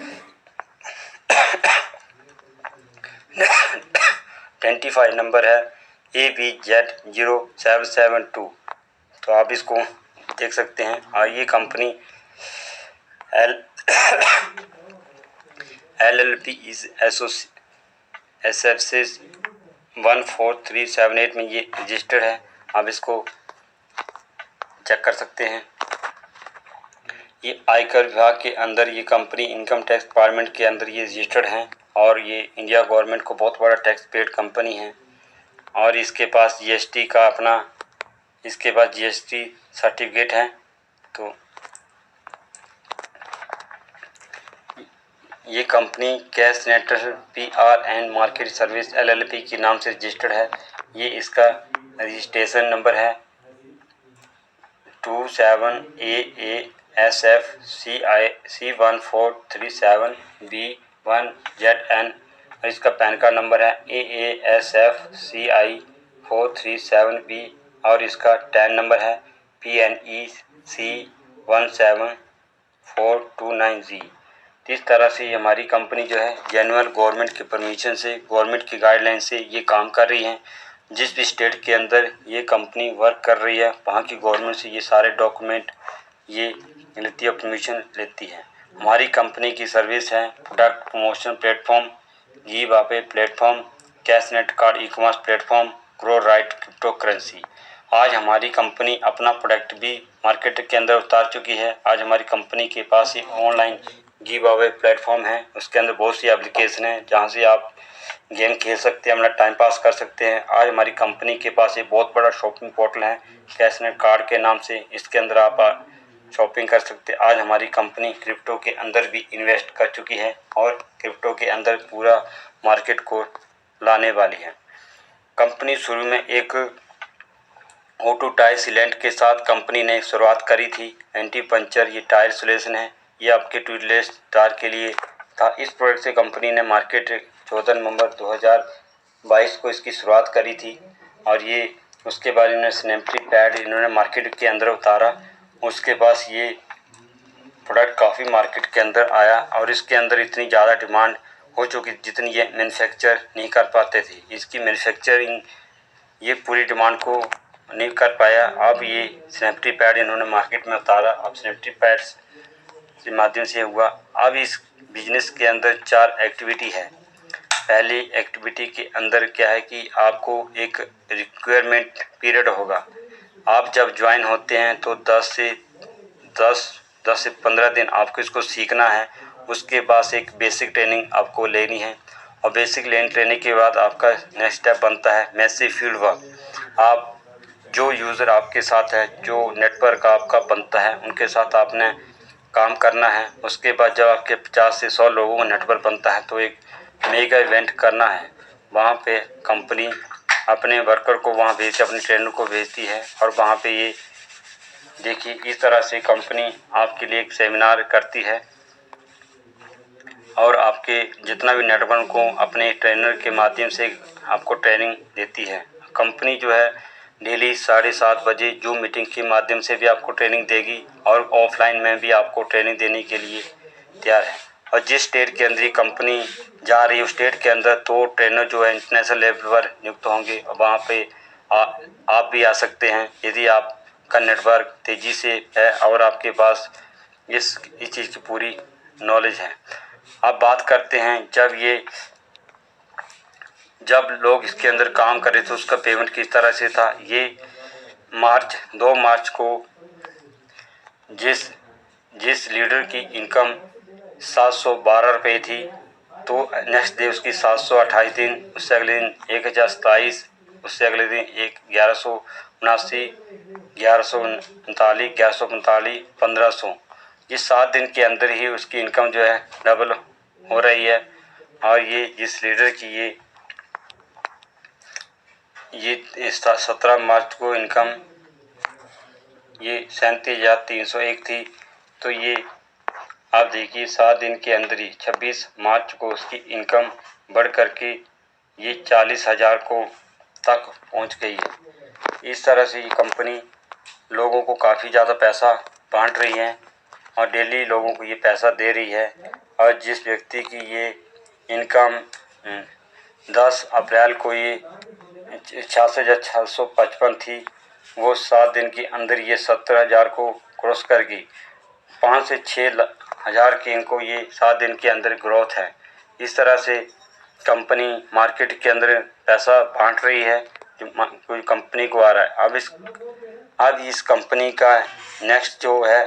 Speaker 1: 25 नंबर है ABZ0772। तो आप इसको देख सकते हैं। और ये कंपनी LLP इज SFC 14378 में ये रजिस्टर्ड है। आप इसको चेक कर सकते हैं। ये आयकर विभाग के अंदर ये कंपनी इनकम टैक्स डिपार्टमेंट के अंदर ये रजिस्टर्ड है और ये इंडिया गवर्नमेंट को बहुत बड़ा टैक्स पेड कंपनी है। और इसके पास GST सर्टिफिकेट है। तो ये company cash network PR and market service LLP के नाम से रजिस्टर्ड है। ये इसका रजिस्ट्रेशन नंबर है 27AASFCI1437B1ZN और इसका पैन कार्ड नंबर है AASFCI437B और इसका टैन नंबर है PNEC17429G। इस तरह से हमारी कंपनी जो है जेन्युइन गवर्नमेंट के परमिशन से, गवर्नमेंट की गाइडलाइन से ये काम कर रही है। जिस भी स्टेट के अंदर ये कंपनी वर्क कर रही है वहाँ की गवर्नमेंट से ये सारे डॉक्यूमेंट ये लेती है, परमिशन लेती है। हमारी कंपनी की सर्विस है product promotion platform, give away platform, Cashnet card e-commerce platform, grow right crypto currency. आज हमारी कंपनी अपना प्रोडक्ट भी मार्केट के अंदर उतार चुकी है। आज हमारी कंपनी के पास ही ऑनलाइन गिव अवे प्लेटफॉर्म है, उसके अंदर बहुत सी एप्लीकेशन है जहाँ से आप गेम खेल सकते हैं, अपना टाइम पास कर सकते हैं। आज हमारी कंपनी के पास एक बहुत बड़ा शॉपिंग पोर्टल है कैशनेट कार्ड के नाम से, इसके अंदर आप शॉपिंग कर सकते हैं। आज हमारी कंपनी क्रिप्टो के अंदर भी इन्वेस्ट कर चुकी है और क्रिप्टो के अंदर पूरा मार्केट को लाने वाली है। कंपनी शुरू में एक ऑटो टायर सीलेंट के साथ कंपनी ने शुरुआत करी थी। एंटी पंचर ये टायर सोल्यूशन है, ये आपके ट्यूबलेस टायर के लिए था। इस प्रोडक्ट से कंपनी ने मार्केट 14 नवंबर 2022 को इसकी शुरुआत करी थी और ये उसके बाद इन्होंने स्नैपटी पैड इन्होंने मार्केट के अंदर उतारा। उसके बाद ये प्रोडक्ट काफ़ी मार्केट के अंदर आया और इसके अंदर इतनी ज़्यादा डिमांड हो चुकी जितनी ये मैन्युफैक्चर नहीं कर पाते थे। इसकी मैन्युफैक्चरिंग ये पूरी डिमांड को नहीं कर पाया। अब ये स्नैपटी पैड इन्होंने मार्केट में उतारा। अब स्नैपटी पैड्स के माध्यम से हुआ। अब इस बिजनेस के अंदर 4 एक्टिविटी है। पहली एक्टिविटी के अंदर क्या है कि आपको एक रिक्वायरमेंट पीरियड होगा। आप जब ज्वाइन होते हैं तो 10 से 15 दिन आपको इसको सीखना है। उसके बाद एक बेसिक ट्रेनिंग आपको लेनी है और बेसिक ट्रेनिंग के बाद आपका नेक्स्ट स्टेप बनता है मैसिव फील्ड वर्क। आप जो यूज़र आपके साथ है, जो नेटवर्क आपका बनता है, उनके साथ आपने काम करना है। उसके बाद जब आपके 50 से 100 लोगों का नेटवर्क बनता है तो एक मेगा इवेंट करना है। वहाँ पे कंपनी अपने वर्कर को वहाँ भेजती है, अपने ट्रेनर को भेजती है और वहाँ पे ये देखिए, इस तरह से कंपनी आपके लिए एक सेमिनार करती है और आपके जितना भी नेटवर्क को अपने ट्रेनर के माध्यम से आपको ट्रेनिंग देती है। कंपनी जो है डेली 7:30 बजे जूम मीटिंग के माध्यम से भी आपको ट्रेनिंग देगी और ऑफलाइन में भी आपको ट्रेनिंग देने के लिए तैयार है। और जिस स्टेट के अंदर ये कंपनी जा रही है उस स्टेट के अंदर तो ट्रेनर जो है इंटरनेशनल लेवल पर नियुक्त होंगे और वहाँ पे आप भी आ सकते हैं यदि आपका नेटवर्क तेज़ी से है और आपके पास इस चीज़ की पूरी नॉलेज है। अब बात करते हैं जब लोग इसके अंदर काम कर रहे थे उसका पेमेंट किस तरह से था। ये 2 मार्च को जिस लीडर की इनकम 712 रुपये थी तो नेक्स्ट डे उसकी 728 दिन, उससे अगले दिन 1027, उससे अगले दिन 1179, 1139, 1145, 1500। ये 7 दिन के अंदर ही उसकी इनकम जो है डबल हो रही है। और ये जिस लीडर की ये 17 मार्च को इनकम ये 37,301 थी, तो ये आप देखिए 7 दिन के अंदर ही 26 मार्च को उसकी इनकम बढ़ कर के ये 40,000 को तक पहुंच गई है। इस तरह से ये कंपनी लोगों को काफ़ी ज़्यादा पैसा बांट रही है और डेली लोगों को ये पैसा दे रही है। और जिस व्यक्ति की ये इनकम 10 अप्रैल को ये 66,655 थी, वो 7 दिन के अंदर ये 70,000 को क्रॉस कर गई। 5 से 6 हज़ार की इनको ये 7 दिन के अंदर ग्रोथ है। इस तरह से कंपनी मार्केट के अंदर पैसा बांट रही है जो कोई कंपनी को आ रहा है। अब इस कंपनी का नेक्स्ट जो है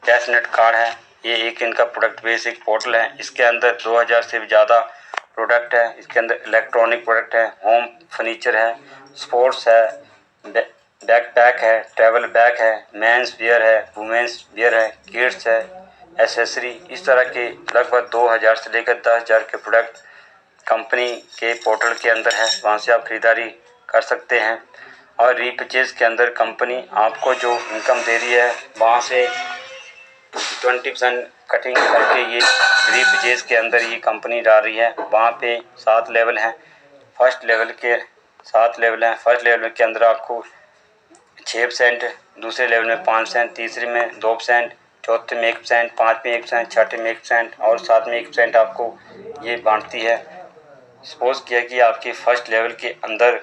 Speaker 1: कैशनेट कार्ड है। ये एक इनका प्रोडक्ट बेस एक पोर्टल है। इसके अंदर 2000 से भी ज़्यादा प्रोडक्ट है। इसके अंदर इलेक्ट्रॉनिक प्रोडक्ट है, होम फर्नीचर है, स्पोर्ट्स है, बैकपैक है, ट्रैवल बैग है, मेंस वियर है, वुमेंस वियर है, किड्स है, एसेसरी। इस तरह के लगभग 2000 से लेकर 10,000 के प्रोडक्ट कंपनी के पोर्टल के अंदर है। वहाँ से आप खरीदारी कर सकते हैं। और रीपरचेज के अंदर कंपनी आपको जो इनकम दे रही है वहाँ से 20% कटिंग करके ये रीपरचेज के अंदर ये कंपनी डाल रही है। वहाँ पे 7 लेवल हैं। फर्स्ट लेवल के 7 लेवल हैं। फर्स्ट लेवल के अंदर आपको 6%, दूसरे लेवल में 5%, तीसरे में 2%, चौथे में 1%, पाँचवें 1%, छठे में 1% और सातवें 1% आपको ये बांटती है। सपोज किया कि आपके फर्स्ट लेवल के अंदर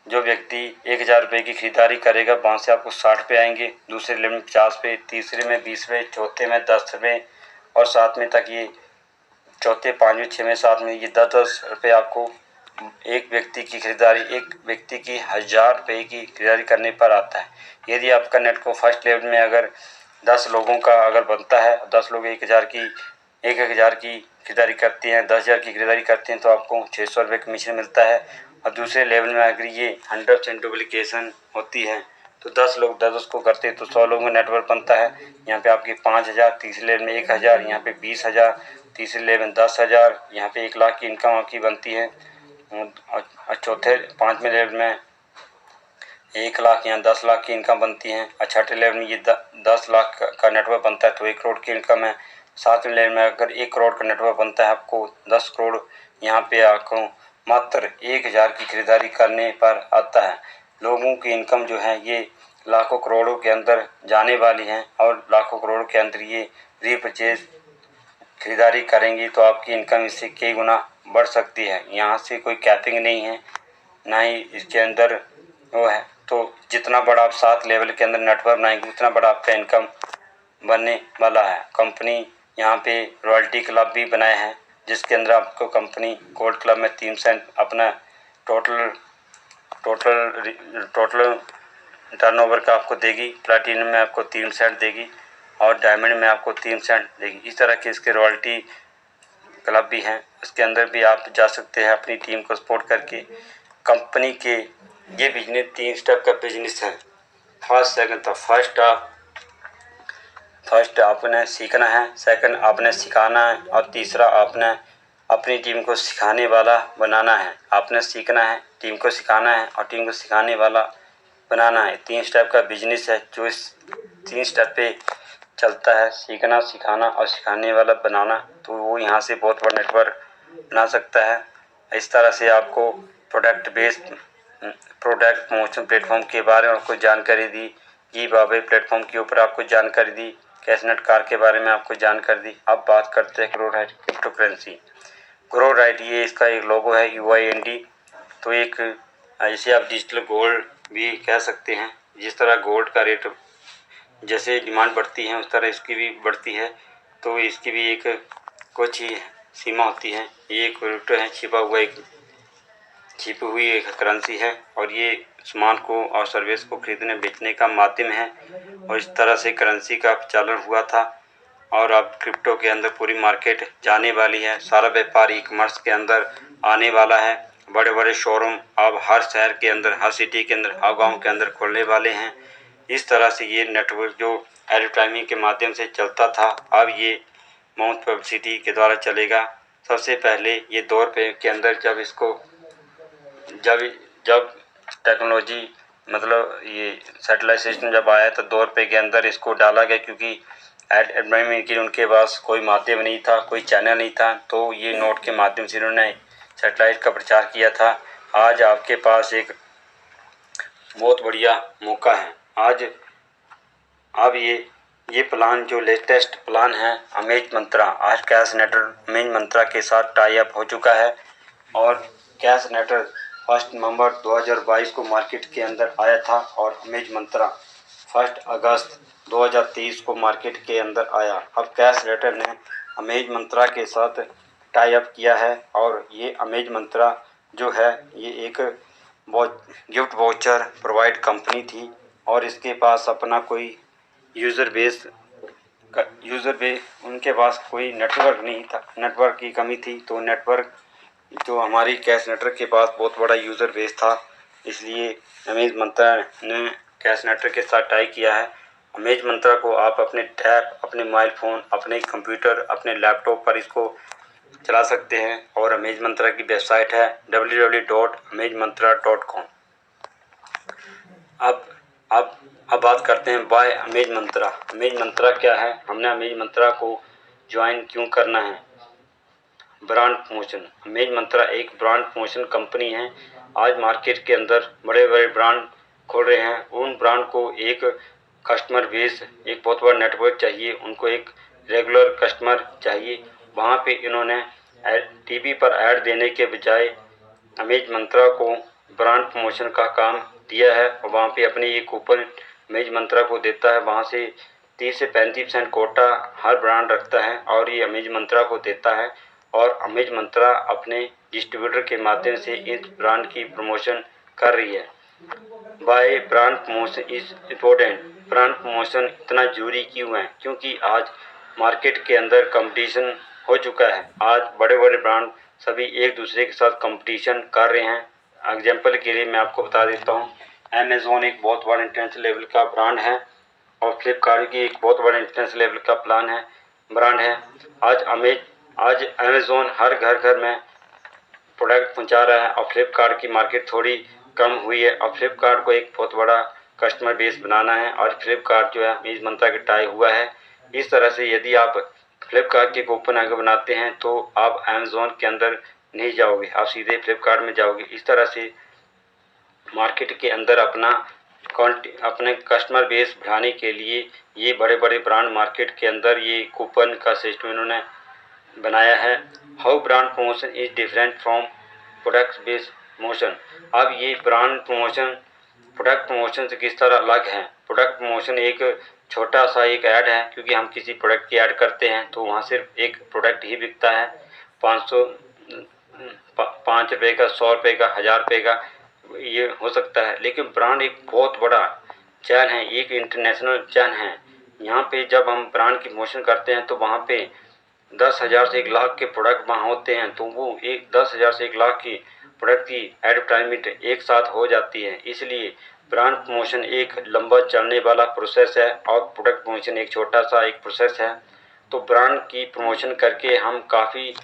Speaker 1: जो व्यक्ति 1000 रुपये की खरीदारी करेगा वहाँ से आपको 60 पे आएंगे, दूसरे लेवल में 50 पे, तीसरे में 20 पे, चौथे में 10 पे और सातवें तक ये चौथे, पाँचवें, छवें, सातवें ये 10-10 रुपये आपको एक व्यक्ति की 1000 रुपये की खरीदारी करने पर आता है। यदि आपका नेट को फर्स्ट लेवल में अगर 10 लोगों का अगर बनता है, 10 लोग 1000 की खरीदारी करते हैं, 10,000 की खरीदारी करते हैं तो आपको 600 रुपये कमीशन मिलता है। और दूसरे लेवल में अगर ये 100% डुप्लीकेशन होती है तो 10 लोग 10 को करते हैं तो 100 लोगों का नेटवर्क बनता है। यहाँ पे आपके 5,000, तीसरे लेवल में 1,000, यहाँ पे 20,000, तीसरे लेवल में 10,000, यहाँ पे 1 लाख की इनकम आपकी बनती है। और चौथे 5वें लेवल में 1 लाख, यहाँ 10 लाख की इनकम बनती है। और छठे लेवल में ये 10 लाख का नेटवर्क बनता है तो 1 करोड़ की इनकम है। सातवें लेवल में अगर 1 करोड़ का नेटवर्क बनता है आपको 10 करोड़ यहाँ पे आपको मात्र 1,000 की खरीदारी करने पर आता है। लोगों की इनकम जो है ये लाखों करोड़ों के अंदर जाने वाली है और लाखों करोड़ के अंदर ये रीपरचेज खरीदारी करेंगी तो आपकी इनकम इससे कई गुना बढ़ सकती है। यहाँ से कोई कैपिंग नहीं है, ना ही इसके अंदर वो है। तो जितना बड़ा आप 7 लेवल के अंदर नेटवर्क बनाएंगे उतना बड़ा आपका इनकम बनने वाला है। कंपनी यहाँ पे रॉयल्टी क्लब भी बनाए हैं जिसके अंदर आपको कंपनी गोल्ड क्लब में 3% अपना टोटल टर्नओवर का आपको देगी, प्लैटिनम में आपको 3% देगी और डायमंड में आपको 3% देगी। इस तरह के इसके रॉयल्टी क्लब भी हैं। इसके अंदर भी आप जा सकते हैं अपनी टीम को सपोर्ट करके। कंपनी के ये बिजनेस 3 स्टेप का बिजनेस है। फर्स्ट, सेकंड, तो फर्स्ट आपने सीखना है, सेकंड आपने सिखाना है और तीसरा आपने अपनी टीम को सिखाने वाला बनाना है। आपने सीखना है, टीम को सिखाना है और टीम को सिखाने वाला बनाना है। 3 स्टेप का बिजनेस है जो इस 3 स्टेप पे चलता है, सीखना, सिखाना और सिखाने वाला बनाना। तो वो यहाँ से बहुत बड़ा नेटवर्क बना सकता है। इस तरह से आपको product based product promotion platform के बारे में आपको जानकारी दी। ईबाबे प्लेटफॉर्म के ऊपर आपको जानकारी दी। कैशनेट कार के बारे में आपको जानकारी दी। अब बात करते हैं grow right crypto currency. Grow right ये इसका एक लोगो है UIND। तो एक ऐसे आप डिजिटल गोल्ड भी कह सकते हैं। जिस तरह गोल्ड का रेट जैसे डिमांड बढ़ती है उस तरह इसकी भी बढ़ती है। तो इसकी भी एक कुछ ही सीमा होती है। ये एक क्रिप्टो है, छिपी हुई एक करेंसी है और ये सामान को और सर्विस को खरीदने बेचने का माध्यम है। और इस तरह से करेंसी का प्रचलन हुआ था और अब क्रिप्टो के अंदर पूरी मार्केट जाने वाली है। सारा व्यापार ई-कॉमर्स के अंदर आने वाला है। बड़े बड़े शोरूम अब हर शहर के अंदर, हर सिटी के अंदर, हर गाँव के अंदर खोलने वाले हैं। इस तरह से ये नेटवर्क जो एडवर्टाइजिंग के माध्यम से चलता था, अब ये माउथ पब्लिसिटी के द्वारा चलेगा। सबसे पहले ये 2 रुपये के अंदर जब टेक्नोलॉजी मतलब ये सैटेलाइट सिस्टम जब आया तो 2 रुपये के अंदर इसको डाला गया, क्योंकि एडवर्टाइजमेंट के उनके पास कोई माध्यम नहीं था, कोई चैनल नहीं था। तो ये नोट के माध्यम से इन्होंने सैटेलाइट का प्रचार किया था। आज आपके पास एक बहुत बढ़िया मौका है। अब ये प्लान जो लेटेस्ट प्लान है अमेज मंत्रा, आज कैश नेटर अमेज मंत्रा के साथ टाई अप हो चुका है और कैश नेटर 1 नवंबर 2022 को मार्केट के अंदर आया था और अमेज मंत्रा 1 अगस्त 2023 को मार्केट के अंदर आया। अब कैश नेटर ने अमेज मंत्रा के साथ टाई अप किया है और ये अमेज मंत्रा जो है ये एक गिफ्ट वाउचर प्रोवाइड कंपनी थी और इसके पास अपना कोई यूज़र बेस उनके पास कोई नेटवर्क नहीं था, नेटवर्क की कमी थी। तो नेटवर्क जो हमारी कैश नेटवर्क के पास बहुत बड़ा यूज़र बेस था, इसलिए अमेज मंत्रा ने कैश नेटवर्क के साथ टाई किया है। अमेज मंत्रा को आप अपने टैब, अपने मोबाइल फ़ोन, अपने कंप्यूटर, अपने लैपटॉप पर इसको चला सकते हैं और अमेज मंत्रा की वेबसाइट है www.amezmantra.com। अब बात करते हैं बाय अमेज मंत्रा। अमेज मंत्रा क्या है, हमने अमेज मंत्रा को ज्वाइन क्यों करना है। ब्रांड प्रमोशन, अमेज मंत्रा एक ब्रांड प्रमोशन कंपनी है। आज मार्केट के अंदर बड़े बड़े ब्रांड खोल रहे हैं। उन ब्रांड को एक कस्टमर बेस, एक बहुत बड़ा नेटवर्क चाहिए, उनको एक रेगुलर कस्टमर चाहिए। वहाँ पे इन्होंने टीवी पर ऐड देने के बजाय अमेज मंत्रा को ब्रांड प्रमोशन का काम दिया है और वहाँ पे अपने ये कूपन अमेज मंत्रा को देता है। वहाँ से 30 से 35% कोटा हर ब्रांड रखता है और ये अमेज मंत्रा को देता है और अमेज मंत्रा अपने डिस्ट्रीब्यूटर के माध्यम से इस ब्रांड की प्रमोशन कर रही है। Why brand promotion is important. Brand promotion इतना जरूरी क्यों है, क्योंकि आज मार्केट के अंदर कंपटीशन हो चुका है। आज बड़े बड़े ब्रांड सभी एक दूसरे के साथ कंपटीशन कर रहे हैं। एग्जाम्पल के लिए मैं आपको बता देता हूँ, अमेज़ॉन एक बहुत बड़ा इंटरनेशनल लेवल का ब्रांड है और फ्लिपकार्ट की एक बहुत बड़ा इंटरनेशनल लेवल का ब्रांड है। आज अमेज़ॉन हर घर में प्रोडक्ट पहुंचा रहा है और फ्लिपकार्ट की मार्केट थोड़ी कम हुई है और फ्लिपकार्ट को एक बहुत बड़ा कस्टमर बेस बनाना है और फ्लिपकार्ट जो है अमेज मंत्रा के टाई हुआ है। इस तरह से यदि आप फ्लिपकार्ट के कूपन अगर बनाते हैं तो आप अमेज़ॉन के अंदर नहीं जाओगे, आप सीधे फ्लिपकार्ट में जाओगे। इस तरह से मार्केट के अंदर अपने कस्टमर बेस बढ़ाने के लिए ये बड़े बड़े ब्रांड मार्केट के अंदर ये कूपन का सिस्टम इन्होंने बनाया है। How brand promotion is different from product based promotion. अब ये ब्रांड प्रमोशन प्रोडक्ट प्रमोशन से किस तरह अलग है। प्रोडक्ट प्रमोशन एक छोटा सा एक ऐड है, क्योंकि हम किसी प्रोडक्ट की ऐड करते हैं तो वहाँ सिर्फ एक प्रोडक्ट ही बिकता है। 5 रुपये का, 100 रुपये का, 1000 रुपये का ये हो सकता है। लेकिन ब्रांड एक बहुत बड़ा चैन है, एक इंटरनेशनल चैन है। यहाँ पे जब हम ब्रांड की प्रमोशन करते हैं तो वहाँ पे 10,000 से 1 लाख के प्रोडक्ट वहाँ होते हैं, तो वो 10,000 से 1 लाख की प्रोडक्ट की एडवर्टाइजमेंट एक साथ हो जाती है। इसलिए ब्रांड प्रमोशन एक लंबा चलने वाला प्रोसेस है और प्रोडक्ट प्रमोशन एक छोटा सा एक प्रोसेस है। तो ब्रांड की प्रमोशन करके हम काफ़ी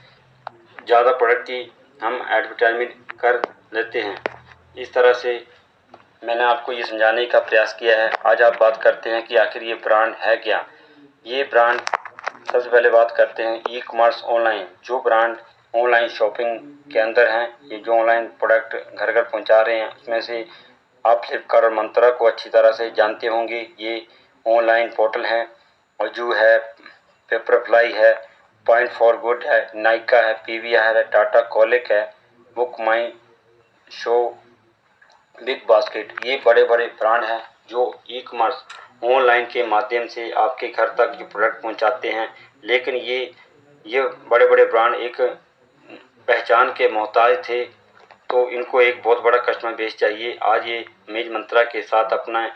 Speaker 1: ज़्यादा प्रोडक्ट की हम एडवर्टाइजमेंट कर लेते हैं। इस तरह से मैंने आपको ये समझाने का प्रयास किया है। आज आप बात करते हैं कि आखिर ये ब्रांड है क्या। ये ब्रांड, सबसे पहले बात करते हैं ई कॉमर्स ऑनलाइन। जो ब्रांड ऑनलाइन शॉपिंग के अंदर हैं, ये जो ऑनलाइन प्रोडक्ट घर घर पहुंचा रहे हैं, उसमें से आप फ्लिपकार्ट और मंत्रा को अच्छी तरह से जानते होंगे। ये ऑनलाइन पोर्टल हैं और जो है पेपरफ्लाई है, पॉइंट फॉर गुड है, नाइका है, पीवीआर है, टाटा कॉलिक है, बुक माई शो, बिग बास्केट। ये बड़े बड़े ब्रांड हैं जो ई कॉमर्स ऑनलाइन के माध्यम से आपके घर तक ये प्रोडक्ट पहुंचाते हैं। लेकिन ये बड़े बड़े ब्रांड एक पहचान के मोहताज थे, तो इनको एक बहुत बड़ा कस्टमर बेस चाहिए। आज ये मेज मंत्रा के साथ अपना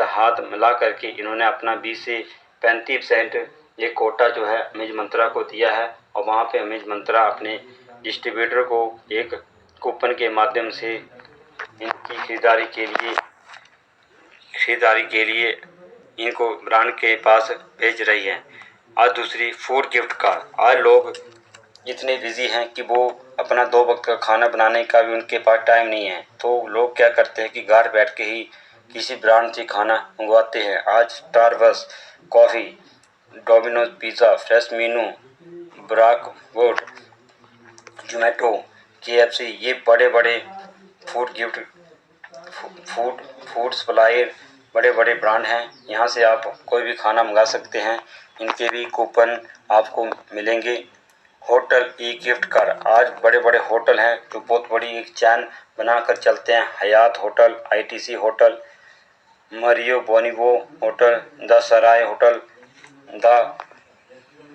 Speaker 1: हाथ मिला करके इन्होंने अपना 20 से 35% ये कोटा जो है मेज मंत्रा को दिया है, और वहाँ पे मेज मंत्रा अपने डिस्ट्रीब्यूटर को एक कूपन के माध्यम से इनकी खरीदारी के लिए इनको ब्रांड के पास भेज रही है। आज दूसरी, फूड गिफ्ट कार्ड। आज लोग इतने बिजी हैं कि वो अपना 2 वक्त का खाना बनाने का भी उनके पास टाइम नहीं है, तो लोग क्या करते हैं कि घर बैठ के ही किसी ब्रांड से खाना मंगवाते हैं। आज Starbucks coffee, Domino's pizza, fresh menu, ब्राकवुड, जोमेटो, केएफसी, ये बड़े बड़े फूड सप्लायर बड़े बड़े ब्रांड हैं। यहाँ से आप कोई भी खाना मंगा सकते हैं, इनके भी कूपन आपको मिलेंगे। होटल ई गिफ्ट कार्ड। आज बड़े बड़े होटल हैं जो बहुत बड़ी एक चैन बनाकर चलते हैं। Hyatt hotel, ITC hotel, Marriott Bonvoy hotel, the Sarai hotel,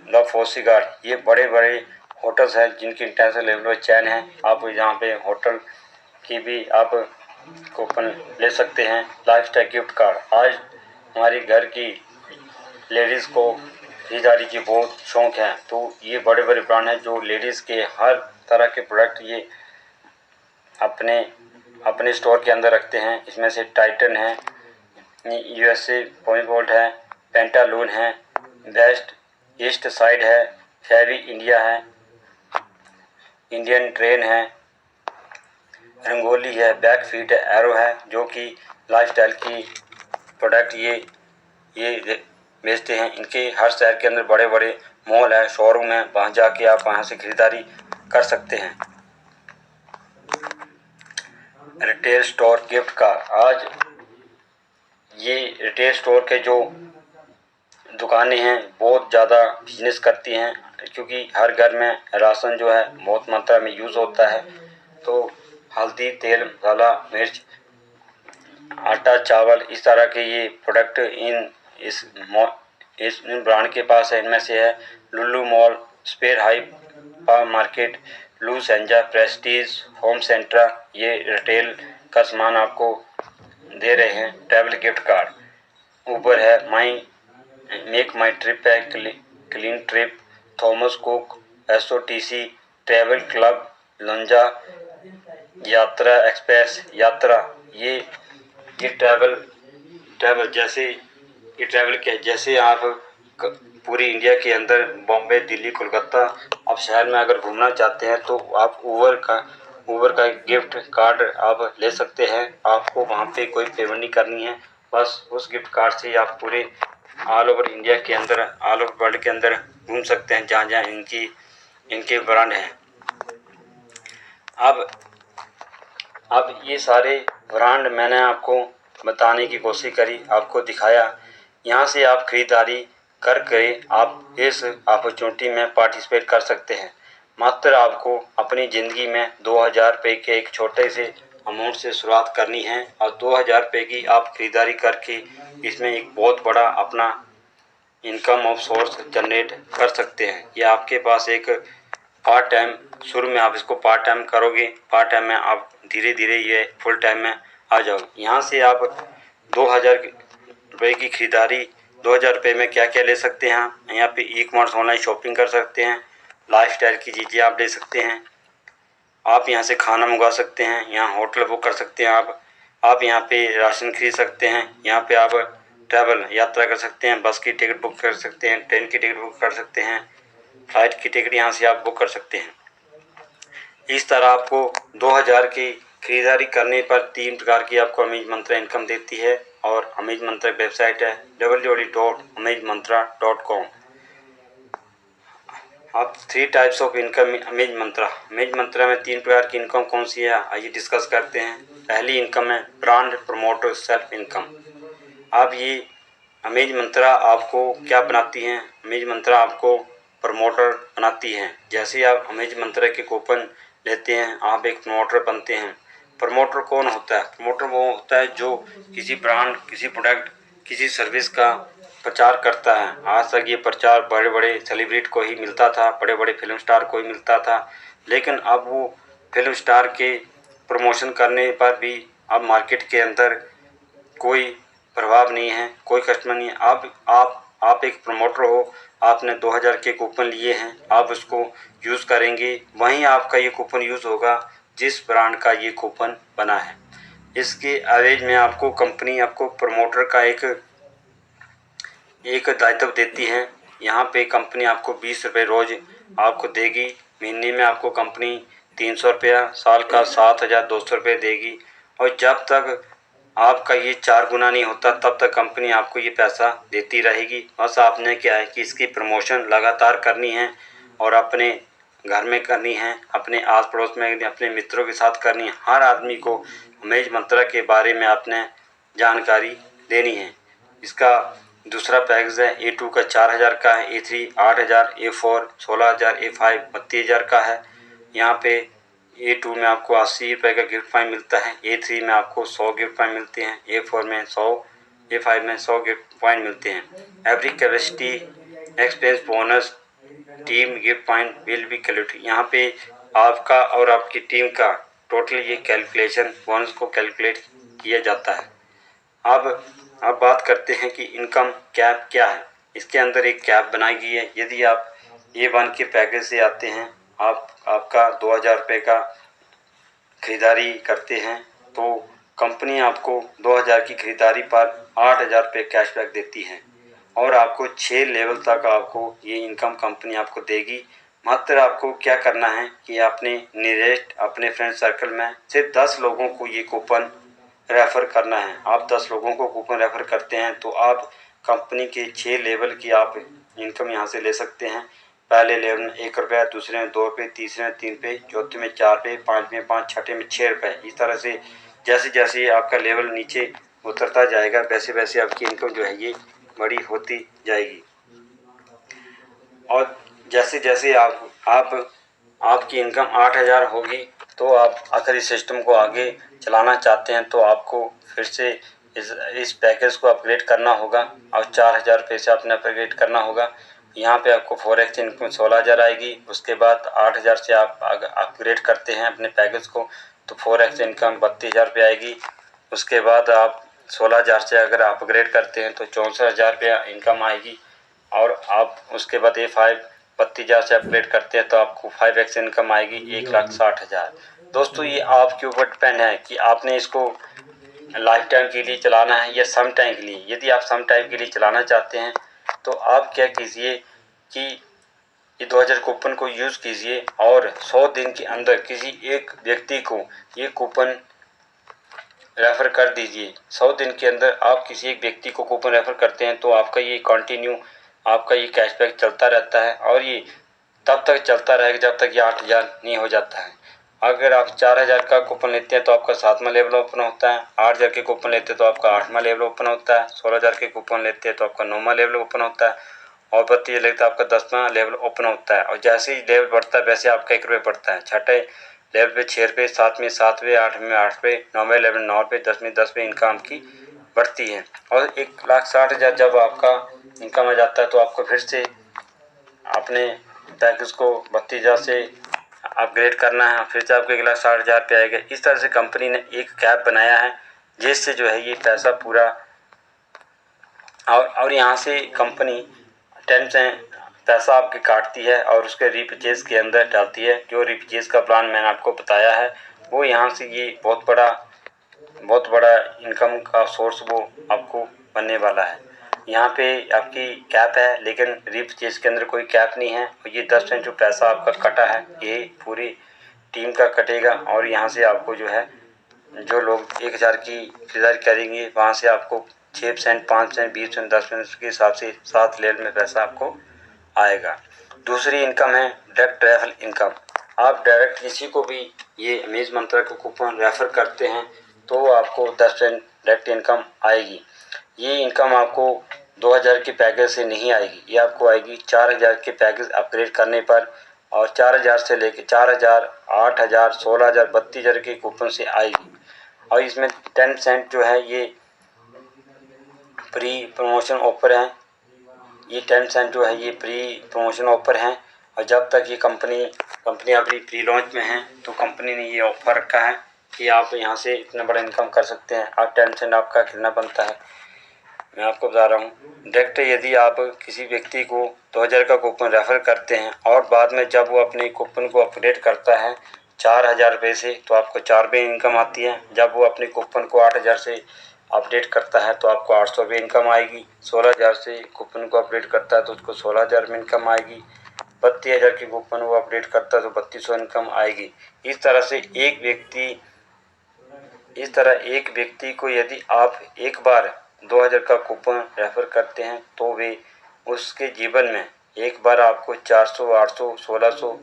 Speaker 1: the फोसिगार्ड, ये बड़े बड़े होटल्स हैं जिनकी इंटरनेशनल लेवल पर चैन है। आप यहाँ पे होटल की भी आप कूपन ले सकते हैं। Lifestyle gift card. आज हमारी घर की लेडीज़ को खरीदारी की बहुत शौक है, तो ये बड़े बड़े ब्रांड हैं जो लेडीज़ के हर तरह के प्रोडक्ट ये अपने स्टोर के अंदर रखते हैं। इसमें से टाइटन है, यूएसए पॉइंट है, पेंटालून है, बेस्ट ईस्ट साइड है, फेवी इंडिया है, इंडियन ट्रेन है, रंगोली है, बैकफीट है, एरो है, जो कि लाइफस्टाइल की प्रोडक्ट ये बेचते हैं। इनके हर शहर के अंदर बड़े बड़े मॉल है, शोरूम है, वहाँ जाके आप वहाँ से खरीदारी कर सकते हैं। Retail store gift card. आज ये रिटेल स्टोर के जो दुकानें हैं बहुत ज़्यादा बिजनेस करती हैं, क्योंकि हर घर में राशन जो है बहुत मात्रा में यूज़ होता है। तो हल्दी, तेल, मसाला, मिर्च, आटा, चावल, इस तरह के ये प्रोडक्ट इस ब्रांड के पास है। इनमें से है Lulu mall, spare hyper market, लू सेंजा, प्रेस्टीज, होम सेंट्रा, ये रिटेल का सामान आपको दे रहे हैं। Travel gift card. ऊबर है, मेक माई ट्रिप है, Cleartrip, Thomas Cook, SOTC, travel club, लंजा, यात्रा एक्सप्रेस, यात्रा, ये ट्रैवल जैसे आप पूरी इंडिया के अंदर बॉम्बे, दिल्ली, कोलकाता आप शहर में अगर घूमना चाहते हैं तो आप ऊबर का गिफ्ट कार्ड आप ले सकते हैं। आपको वहाँ पे कोई पेमेंट नहीं करनी है, बस उस गिफ्ट कार्ड से आप पूरे ऑल ओवर इंडिया के अंदर, ऑल ओवर वर्ल्ड के अंदर घूम सकते हैं जहाँ जहाँ इनके ब्रांड हैं। अब ये सारे ब्रांड मैंने आपको बताने की कोशिश करी, आपको दिखाया। यहाँ से आप खरीदारी करके आप इस अपॉर्चुनिटी में पार्टिसिपेट कर सकते हैं। मात्र आपको अपनी ज़िंदगी में 2000 रुपये के एक छोटे से अमाउंट से शुरुआत करनी है, और 2000 रुपये की आप खरीदारी करके इसमें एक बहुत बड़ा अपना इनकम ऑफ सोर्स जनरेट कर सकते हैं। ये आपके पास एक पार्ट टाइम, शुरू में आप इसको पार्ट टाइम करोगे, पार्ट टाइम में आप धीरे धीरे ये फुल टाइम में आ जाओ। यहाँ से आप 2000 रुपये की खरीदारी, 2000 रुपये में क्या क्या ले सकते हैं। यहाँ पे ई कॉमर्स ऑनलाइन शॉपिंग कर सकते हैं, लाइफस्टाइल की चीज़ें आप ले सकते हैं, आप यहाँ से खाना मंगवा सकते हैं, यहाँ होटल बुक कर सकते हैं, आप यहाँ पे राशन खरीद सकते हैं, यहाँ पे आप ट्रैवल यात्रा कर सकते हैं, बस की टिकट बुक कर सकते हैं, ट्रेन की टिकट बुक कर सकते हैं, फ्लाइट की टिकट यहाँ से आप बुक कर सकते हैं। इस तरह आपको 2000 की खरीदारी करने पर 3 प्रकार की आपको अमेज मंत्रा इनकम देती है और अमेज मंत्रा की वेबसाइट है www.amazmantra.com। अब 3 टाइप्स ऑफ इनकम अमेज मंत्रा में 3 प्रकार की इनकम कौन सी है, आइए डिस्कस करते हैं। पहली इनकम है ब्रांड प्रमोटर सेल्फ इनकम। अब ये अमेज मंत्रा आपको क्या बनाती हैं, अमेज मंत्रा आपको प्रमोटर बनाती हैं। जैसे आप अमेज मंत्रा के कूपन लेते हैं, आप एक प्रमोटर बनते हैं। प्रमोटर कौन होता है? प्रमोटर वो होता है जो किसी ब्रांड, किसी प्रोडक्ट, किसी सर्विस का प्रचार करता है। आज तक ये प्रचार बड़े बड़े सेलिब्रिटी को ही मिलता था, बड़े बड़े फिल्म स्टार को ही मिलता था, लेकिन अब वो फिल्म स्टार के प्रमोशन करने पर भी अब मार्केट के अंदर कोई प्रभाव नहीं है, कोई कस्टमर नहीं है। अब आप एक प्रमोटर हो, आपने 2000 के कूपन लिए हैं, आप उसको यूज़ करेंगे, वहीं आपका ये कूपन यूज़ होगा जिस ब्रांड का ये कूपन बना है। इसके एवरेज में आपको कंपनी आपको प्रमोटर का एक दायित्व देती है। यहाँ पे कंपनी आपको 20 रुपये रोज़ आपको देगी। महीने में आपको कंपनी 300 रुपया, साल का 7200 रुपये देगी। और जब तक आपका ये 4 गुना नहीं होता तब तक कंपनी आपको ये पैसा देती रहेगी। बस आपने क्या है कि इसकी प्रमोशन लगातार करनी है और अपने घर में करनी है, अपने आस पड़ोस में, अपने मित्रों के साथ करनी है। हर आदमी को अमेज मंत्रा के बारे में आपने जानकारी देनी है। इसका दूसरा पैकेज है A2 का 4000 का है, A3 8000, A4 16000, A5 32,000 का है। यहाँ पे A2 में आपको 80 रुपये का गिफ्ट पॉइंट मिलता है, A3 में आपको 100 गिफ्ट पॉइंट मिलते हैं, A4 में 100, A5 में 100 गिफ्ट पॉइंट मिलते हैं। Every capacity expense bonus team gift point will be calculate. यहाँ पे आपका और आपकी टीम का टोटल ये कैलकुलेशन बोनस को कैलकुलेट किया जाता है। अब बात करते हैं कि इनकम कैप क्या है। इसके अंदर एक कैप बनाई गई है। यदि आप A1 के पैकेज से आते हैं, आपका 2000 रुपये का खरीदारी करते हैं, तो कंपनी आपको 2000 की खरीदारी पर 8000 रुपये कैशबैक देती है और आपको 6 लेवल तक आपको ये इनकम कंपनी आपको देगी। मात्र आपको क्या करना है कि अपने नियरेस्ट, अपने फ्रेंड सर्कल में सिर्फ 10 लोगों को ये कूपन रेफ़र करना है। आप 10 लोगों को कूपन रेफ़र करते हैं तो आप कंपनी के 6 लेवल की आप इनकम यहाँ से ले सकते हैं। पहले लेवल में 1 रुपया, दूसरे में 2 रुपये, तीसरे में 3 रुपये, चौथे में 4 रुपये, पाँचवें में 5, छठे में 6 रुपये। इस तरह से जैसे जैसे आपका लेवल नीचे उतरता जाएगा वैसे वैसे आपकी इनकम जो है ये बड़ी होती जाएगी। और जैसे जैसे आपकी इनकम 8000 होगी तो आप अगर इस सिस्टम को आगे चलाना चाहते हैं तो आपको फिर से इस पैकेज को अपग्रेड करना होगा और 4000 रुपये से आपने अपग्रेड करना होगा। यहाँ पे आपको 4x इनकम 16000 आएगी। उसके बाद 8000 से आप अपग्रेड करते हैं अपने पैकेज को तो 4x इनकम 32000 रुपये आएगी। उसके बाद आप 16000 से अगर अपग्रेड करते हैं तो 64,000 रुपया इनकम आएगी। और आप उसके बाद A5 32,000 से अपग्रेड करते हैं तो आपको 5x इनकम आएगी 1,60,000। दोस्तों ये आपके ऊपर डिपेंड है कि आपने इसको लाइफ टाइम के लिए चलाना है या सम टाइम के लिए। यदि आप सम टाइम के लिए चलाना चाहते हैं तो आप क्या कीजिए कि ये 2000 कूपन को यूज़ कीजिए और 100 दिन के अंदर किसी एक व्यक्ति को ये कूपन रेफ़र कर दीजिए। 100 दिन के अंदर आप किसी एक व्यक्ति को कूपन रेफ़र करते हैं तो आपका ये कंटिन्यू आपका ये कैशबैक चलता रहता है और ये तब तक चलता रहेगा जब तक ये 8000 नहीं हो जाता है। अगर आप 4000 का कूपन लेते हैं तो आपका 7वां लेवल ओपन होता है, 8000 के कूपन लेते हैं तो आपका 8वां लेवल ओपन होता है, 16000 के कूपन लेते हैं तो आपका 9वां लेवल ओपन होता है और 32 लेते तो आपका 10वां लेवल ओपन होता है। और जैसे ही लेवल बढ़ता है वैसे आपका 1 रुपये बढ़ता है। छठे लेवल पे 6 रुपये, 7वें 7 रुपये, 8वें 8 रुपये, 9वें लेवल 9 रुपये, 10वें 10 रुपये इनकम की बढ़ती है। और 1,60,000 जब आपका इनकम आ जाता है तो आपको फिर से अपने पैकेज को 32,000 से अपग्रेड करना है, फिर से आपको 1,60,000 पे आएगा। इस तरह से कंपनी ने एक कैप बनाया है जिससे जो है ये पैसा पूरा और यहाँ से कंपनी 10% पैसा आपके काटती है और उसके रीपरचेज़ के अंदर डालती है। जो रीपरचेज़ का प्लान मैंने आपको बताया है वो यहाँ से ये बहुत बड़ा इनकम का सोर्स वो आपको बनने वाला है। यहाँ पे आपकी कैप है लेकिन रीपरचेज़ के अंदर कोई कैप नहीं है। ये 10% जो पैसा आपका कटा है ये पूरी टीम का कटेगा और यहाँ से आपको जो है जो लोग 1000 की खरीदारी करेंगे वहाँ से आपको 6%, 5%, 20%, 10% के हिसाब से 7 लेवल में पैसा आपको आएगा। दूसरी इनकम है डायरेक्ट रेफरल इनकम। आप डायरेक्ट किसी को भी ये अमेज मंत्रा का कूपन रेफर करते हैं तो आपको 10% डायरेक्ट इनकम आएगी। ये इनकम आपको 2000 के पैकेज से नहीं आएगी, ये आपको आएगी 4000 के पैकेज अपग्रेड करने पर, और 4000 से लेकर 4000, 8000, 16000, 32000 के कूपन से आएगी। और इसमें 10% जो है ये प्री प्रमोशन ऑफर हैं। ये 10% जो है ये प्री प्रमोशन ऑफर हैं, और जब तक ये कंपनी अभी प्री लॉन्च में है तो कंपनी ने ये ऑफर रखा है कि आप यहाँ से इतना बड़ा इनकम कर सकते हैं। और 10% आपका कितना बनता है मैं आपको बता रहा हूँ। डायरेक्ट यदि आप किसी व्यक्ति को 2000 का कूपन रेफर करते हैं और बाद में जब वो अपने कूपन को अपडेट करता है 4000 रुपये से, तो आपको 4 रुपये इनकम आती है। जब वो अपने कूपन को 8000 से अपडेट करता है तो आपको 800 रुपये इनकम आएगी। 16000 से कूपन को अपडेट करता है तो उसको 16000 में इनकम आएगी। 32000 की कूपन वो अपडेट करता है तो 3200 इनकम आएगी। इस तरह एक व्यक्ति को यदि आप एक बार 2000 का कूपन रेफर करते हैं तो वे उसके जीवन में एक बार आपको 400, 800, 1600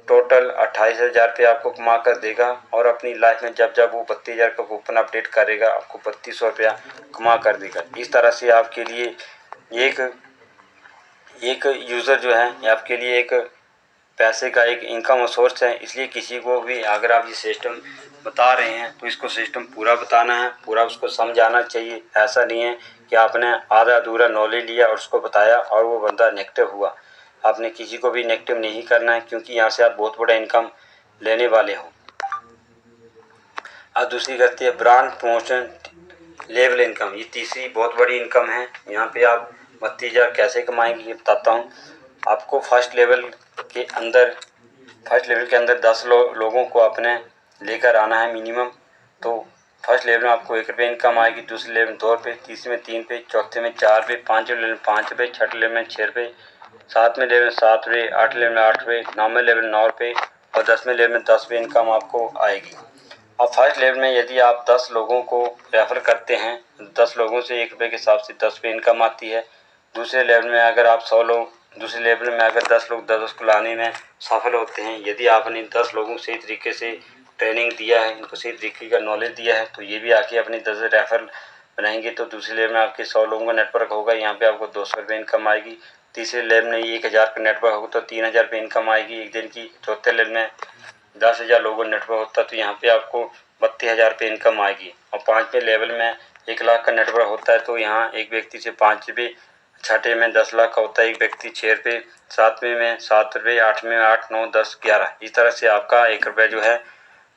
Speaker 1: टोटल 28,000 रुपये आपको कमा कर देगा। और अपनी लाइफ में जब वो 32,000 का कूपन अपडेट करेगा आपको 3200 रुपया कमा कर देगा। इस तरह से आपके लिए एक यूज़र जो है आपके लिए एक पैसे का एक इनकम सोर्स है। इसलिए किसी को भी अगर आप ये सिस्टम बता रहे हैं तो इसको सिस्टम पूरा बताना है, पूरा उसको समझाना चाहिए। ऐसा नहीं है कि आपने आधा अधूरा नॉलेज लिया और उसको बताया और वो बंदा नेगेटिव हुआ। आपने किसी को भी नेगेटिव नहीं करना है, क्योंकि यहाँ से आप बहुत बड़ा इनकम लेने वाले हो। अब दूसरी करती है ब्रांड प्रमोशन लेवल इनकम। ये तीसरी बहुत बड़ी इनकम है। यहाँ पे आप 32,000 कैसे कमाएंगे ये बताता हूँ आपको। फर्स्ट लेवल के अंदर 10 लोगों को अपने लेकर आना है मिनिमम। तो फर्स्ट लेवल में आपको 1 रुपये इनकम आएगी, दूसरे लेवल में 2 रुपये, तीसरे में 3 रुपये, चौथे में 4 रुपये, पाँचवें लेवल में 5 रुपये, छठे लेवल में 6 रुपये, सातवें लेवल में 7 रुपये, आठवें लेवल में 8 रुपये, नौवें लेवल में 9 रुपये और 10वें लेवल में 10 रुपये इनकम आपको आएगी। अब फर्स्ट लेवल में यदि आप 10 लोगों को रेफर करते हैं, 10 लोगों से 1 रुपये के हिसाब से 10 रुपये इनकम आती है। दूसरे लेवल में अगर आप 100 लोग दूसरे लेवल में अगर 10 लोग 10 को लाने में सफल होते हैं, यदि आपने 10 लोगों को सही तरीके से ट्रेनिंग दिया है, इनको सही तरीके का नॉलेज दिया है, तो ये भी आके अपनी 10 रेफर बनाएंगे। तो दूसरे लेवल में आपके 100 लोगों का नेटवर्क होगा, यहाँ पे आपको 200 रुपये इनकम आएगी। तीसरे लेवल में 1000 का नेटवर्क होगा तो 3000 रुपये इनकम आएगी एक दिन की। चौथे लेवल में 10,000 लोगों का नेटवर्क होता है तो यहाँ पे आपको 32,000 रुपये इनकम आएगी। और पाँचवें लेवल में 1 लाख का नेटवर्क होता है तो यहाँ एक व्यक्ति से 5 रुपये, छठे में 10 लाख का होता है एक व्यक्ति 6 रुपये, सातवें में 7 रुपये, आठवें में 8, 9, 10, 11। इस तरह से आपका 1 रुपये जो है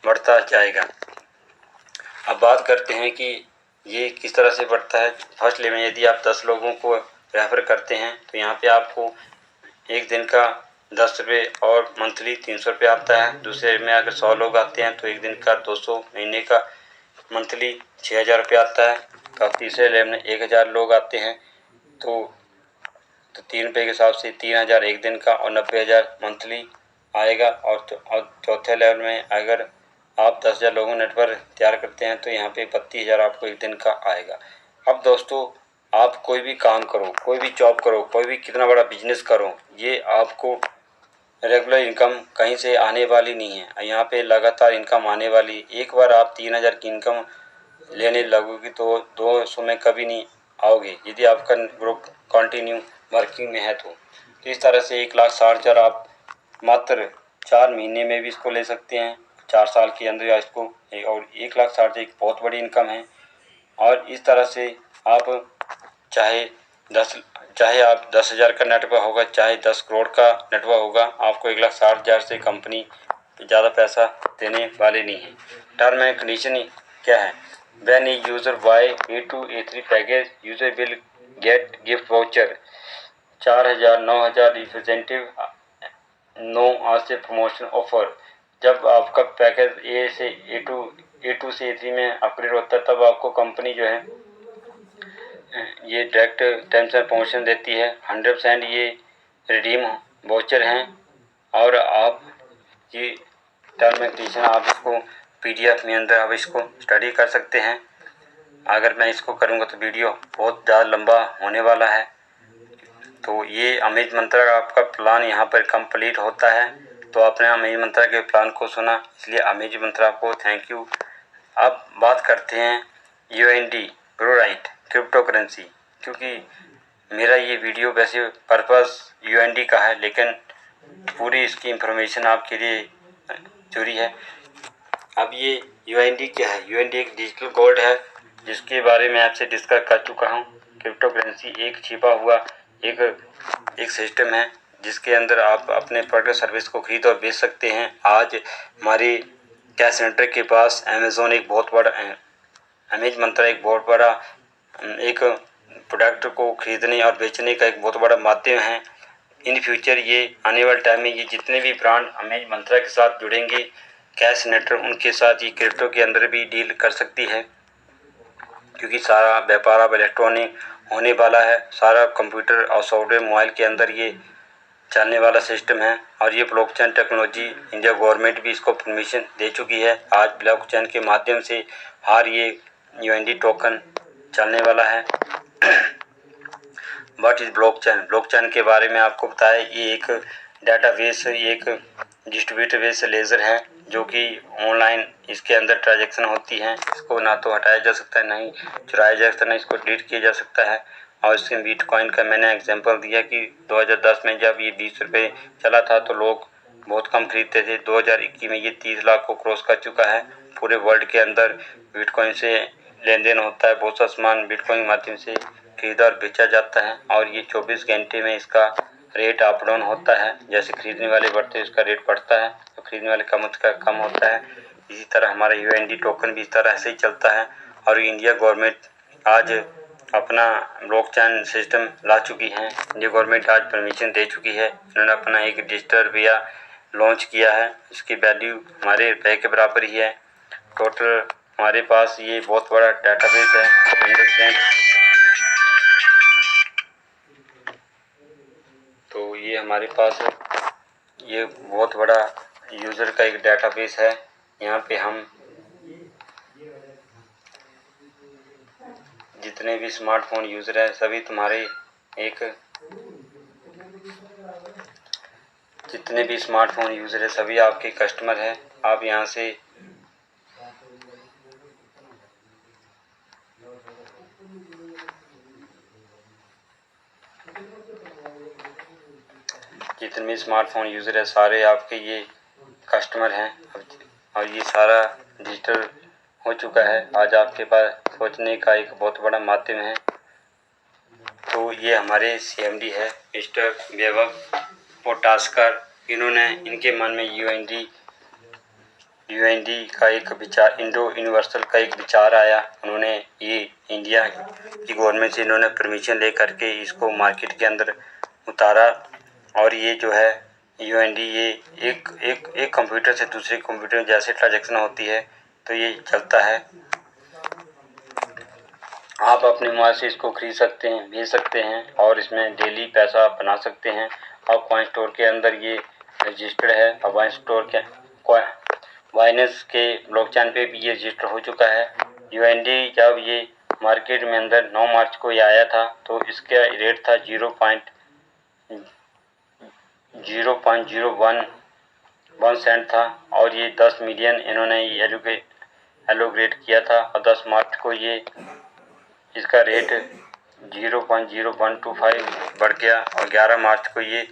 Speaker 1: बढ़ता जाएगा। अब बात करते हैं कि ये किस तरह से बढ़ता है। फर्स्ट लेवल में यदि आप 10 लोगों को रेफर करते हैं तो यहाँ पे आपको एक दिन का 10 रुपये और मंथली 300 रुपये आता है। दूसरे में अगर 100 लोग आते हैं तो एक दिन का 200, महीने का मंथली 6,000 रुपये आता है। तो तीसरे लेवल में 1,000 लोग आते हैं तो 3 रुपये के हिसाब से 3,000 एक दिन का और 90,000 मंथली आएगा। और चौथे लेवल में अगर आप 10,000 लोगों नेटवर्क तैयार करते हैं तो यहाँ पे 32,000 आपको एक दिन का आएगा। अब दोस्तों आप कोई भी काम करो, कोई भी जॉब करो, कोई भी कितना बड़ा बिजनेस करो, ये आपको रेगुलर इनकम कहीं से आने वाली नहीं है। यहाँ पे लगातार इनकम आने वाली। एक बार आप 3,000 की इनकम लेने लगोगे तो 200 में कभी नहीं आओगे यदि आपका ग्रुप कंटिन्यू वर्किंग में है तो। इस तरह से 1,60,000 आप मात्र 4 महीने में भी इसको ले सकते हैं, 4 साल के अंदर या इसको। और 1,60,000 एक बहुत बड़ी इनकम है। और इस तरह से आप चाहे आप 10,000 का नेटवर्क होगा, चाहे 10 करोड़ का नेटवर्क होगा, आपको 1,60,000 से कंपनी ज़्यादा पैसा देने वाले नहीं है। टर्म एंड कंडीशन क्या है? When a user buy A2 A3 package, user will get gift voucher 4,000, 9,000 representative 9 आज से प्रमोशन ऑफर। जब आपका पैकेज A2 से A3 में अपग्रेड होता है तब आपको कंपनी जो है ये डायरेक्ट टर्म्स एंड प्रमोशन देती है। 100% ये रिडीम वाउचर हैं और आप ये टर्म एंड कंडीशन आप इसको PDF में अंदर आप इसको स्टडी कर सकते हैं। अगर मैं इसको करूँगा तो वीडियो बहुत ज़्यादा लंबा होने वाला है। तो ये अमेज मंत्रा का आपका प्लान यहाँ पर कंप्लीट होता है। तो आपने अमेज मंत्रा के प्लान को सुना, इसलिए अमेज मंत्रा को थैंक यू। अब बात करते हैं UND ब्रोराइट क्रिप्टो करेंसी, क्योंकि मेरा ये वीडियो वैसे पर्पस UND का है, लेकिन पूरी इसकी इंफॉर्मेशन आपके लिए जरूरी है। अब ये UND क्या है? UND एक डिजिटल गोल्ड है, जिसके बारे में आपसे डिस्कस कर चुका हूँ। क्रिप्टो करेंसी एक छिपा हुआ एक सिस्टम है, जिसके अंदर आप अपने प्रोडक्ट सर्विस को खरीद और बेच सकते हैं। आज हमारे कैश सेंटर के पास अमेज़न एक बहुत बड़ा अमेज मंत्रा एक बहुत बड़ा एक प्रोडक्ट को खरीदने और बेचने का एक बहुत बड़ा माध्यम है। इन फ्यूचर ये आने वाले टाइम में ये जितने भी ब्रांड अमेज मंत्रा के साथ जुड़ेंगे कैश नेटवर्क, उनके साथ ये क्रिप्टो के अंदर भी डील कर सकती है, क्योंकि सारा व्यापार अब इलेक्ट्रॉनिक होने वाला है। सारा कंप्यूटर और सॉफ्टवेयर मोबाइल के अंदर ये चलने वाला सिस्टम है। और ये ब्लॉकचेन टेक्नोलॉजी इंडिया गवर्नमेंट भी इसको परमिशन दे चुकी है। आज ब्लॉकचेन के माध्यम से हर ये UND टोकन चलने वाला है। व्हाट इज ब्लॉकचेन के बारे में आपको बताया। ये एक डाटाबेस, एक डिस्ट्रीब्यूटेड बेस लेजर है, जो कि ऑनलाइन इसके अंदर ट्रांजैक्शन होती हैं। इसको ना तो हटाया जा सकता है, ना ही चुराया जा सकता है, ना इसको डिलीट किया जा सकता है। और इसके बिटकॉइन का मैंने एग्जांपल दिया कि 2010 में जब ये 20 रुपये चला था तो लोग बहुत कम खरीदते थे। 2021 में ये 30 लाख को क्रॉस कर चुका है। पूरे वर्ल्ड के अंदर बिटकॉइन से लेन देन होता है। बहुत सा सामान बिटकॉइन के माध्यम से खरीदा और बेचा जाता है। और ये 24 घंटे में इसका रेट अप डाउन होता है। जैसे खरीदने वाले बढ़ते हैं इसका रेट बढ़ता है, तो खरीदने वाले कम होता है। इसी तरह हमारा UND टोकन भी इस तरह से ही चलता है। और इंडिया गवर्नमेंट आज अपना ब्लॉकचेन सिस्टम ला चुकी है। इंडिया गवर्नमेंट आज परमिशन दे चुकी है। इन्होंने अपना एक डिजिटल रुपया लॉन्च किया है। इसकी वैल्यू हमारे रुपये के बराबर ही है। टोटल हमारे पास ये बहुत बड़ा डाटाबेस है। तो ये हमारे पास ये बहुत बड़ा यूज़र का एक डाटाबेस है। यहाँ पे हम जितने भी स्मार्टफोन यूज़र हैं सभी तुम्हारे जितने भी स्मार्टफोन यूज़र है सभी आपके कस्टमर हैं। आप यहाँ से जितने भी स्मार्टफोन यूज़र है सारे आपके ये कस्टमर हैं। और ये सारा डिजिटल हो चुका है। आज आपके पास सोचने का एक बहुत बड़ा माध्यम है। तो ये हमारे CMD है मिस्टर वैभव पोटास्कर। इन्होंने इनके मन में UND का एक विचार, इंडो यूनिवर्सल का एक विचार आया। उन्होंने ये इंडिया की गवर्नमेंट से इन्होंने परमिशन ले करके इसको मार्केट के अंदर उतारा। और ये जो है UND ये एक कंप्यूटर से दूसरे कंप्यूटर में जैसे ट्रांजैक्शन होती है तो ये चलता है। आप अपने मोबाइल से इसको खरीद सकते हैं, भेज सकते हैं और इसमें डेली पैसा बना सकते हैं। और कॉइन स्टोर के अंदर ये रजिस्टर्ड है। और बाइनेंस के ब्लॉकचेन पे भी ये रजिस्टर हो चुका है। UND जब ये मार्केट में अंदर 9 मार्च को ये आया था तो इसका रेट था 0.01 सेंट था। और ये 10 मिलियन इन्होंने एलोकेट किया था। और 10 मार्च को ये इसका रेट 0.0125 बढ़ गया। और 11 मार्च को ये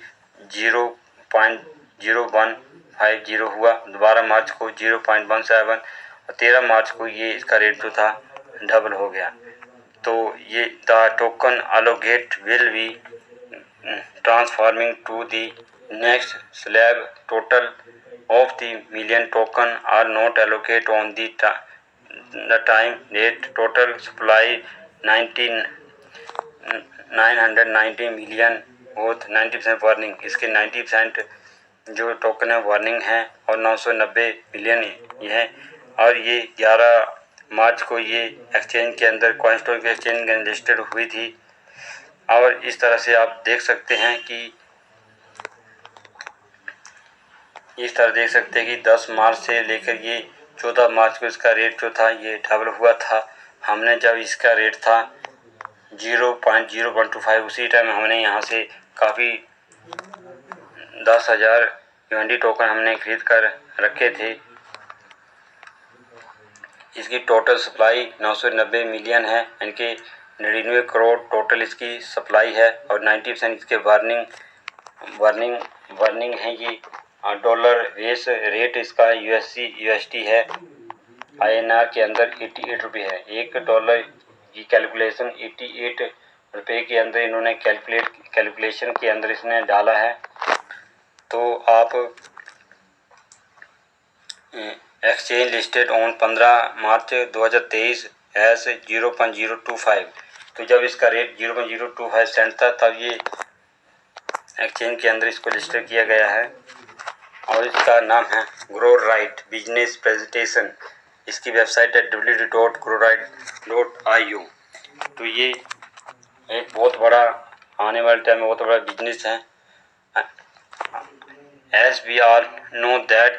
Speaker 1: 0.0150 हुआ। 12 मार्च को 0.17 और 13 मार्च को ये इसका रेट जो था डबल हो गया। तो ये the token allocate will be transforming to the next slab. Total of the million token are not allocated on the time date. Total supply 990 million both 90% warning. इसके 90% जो टोकन है वार्निंग है और 990 मिलियन ये है। और ये 11 मार्च को ये एक्सचेंज के अंदर कॉइन स्टोर के एक्सचेंज में रजिस्टर्ड हुई थी। और इस तरह से आप देख सकते हैं कि 10 मार्च से लेकर ये 14 मार्च को इसका रेट जो था ये डबल हुआ था। हमने जब इसका रेट था 0.0125 उसी टाइम हमने यहाँ से काफ़ी 10,000 यूएनडी टोकन हमने खरीद कर रखे थे। इसकी टोटल सप्लाई 990 मिलियन है, यानी कि 99 करोड़ टोटल इसकी सप्लाई है और 90% इसके वर्निंग है। ये डॉलर बेस रेट इसका यूएसडी है। आईएनआर के अंदर 88 रुपये है। $1 की कैलकुलेशन 88 रुपये के अंदर इन्होंने कैलकुलेशन के अंदर इसने डाला है। तो आप exchange listed on 15 March 2023 as 0.025। तो जब इसका रेट 0.025 सेंट था तब ये एक्सचेंज के अंदर इसको लिस्टेड किया गया है और इसका नाम है ग्रो राइट बिजनेस प्रेजेंटेशन। इसकी वेबसाइट है www.growright.io। तो ये एक बहुत बड़ा आने वाले टाइम में बहुत बड़ा बिजनेस है। As we all know that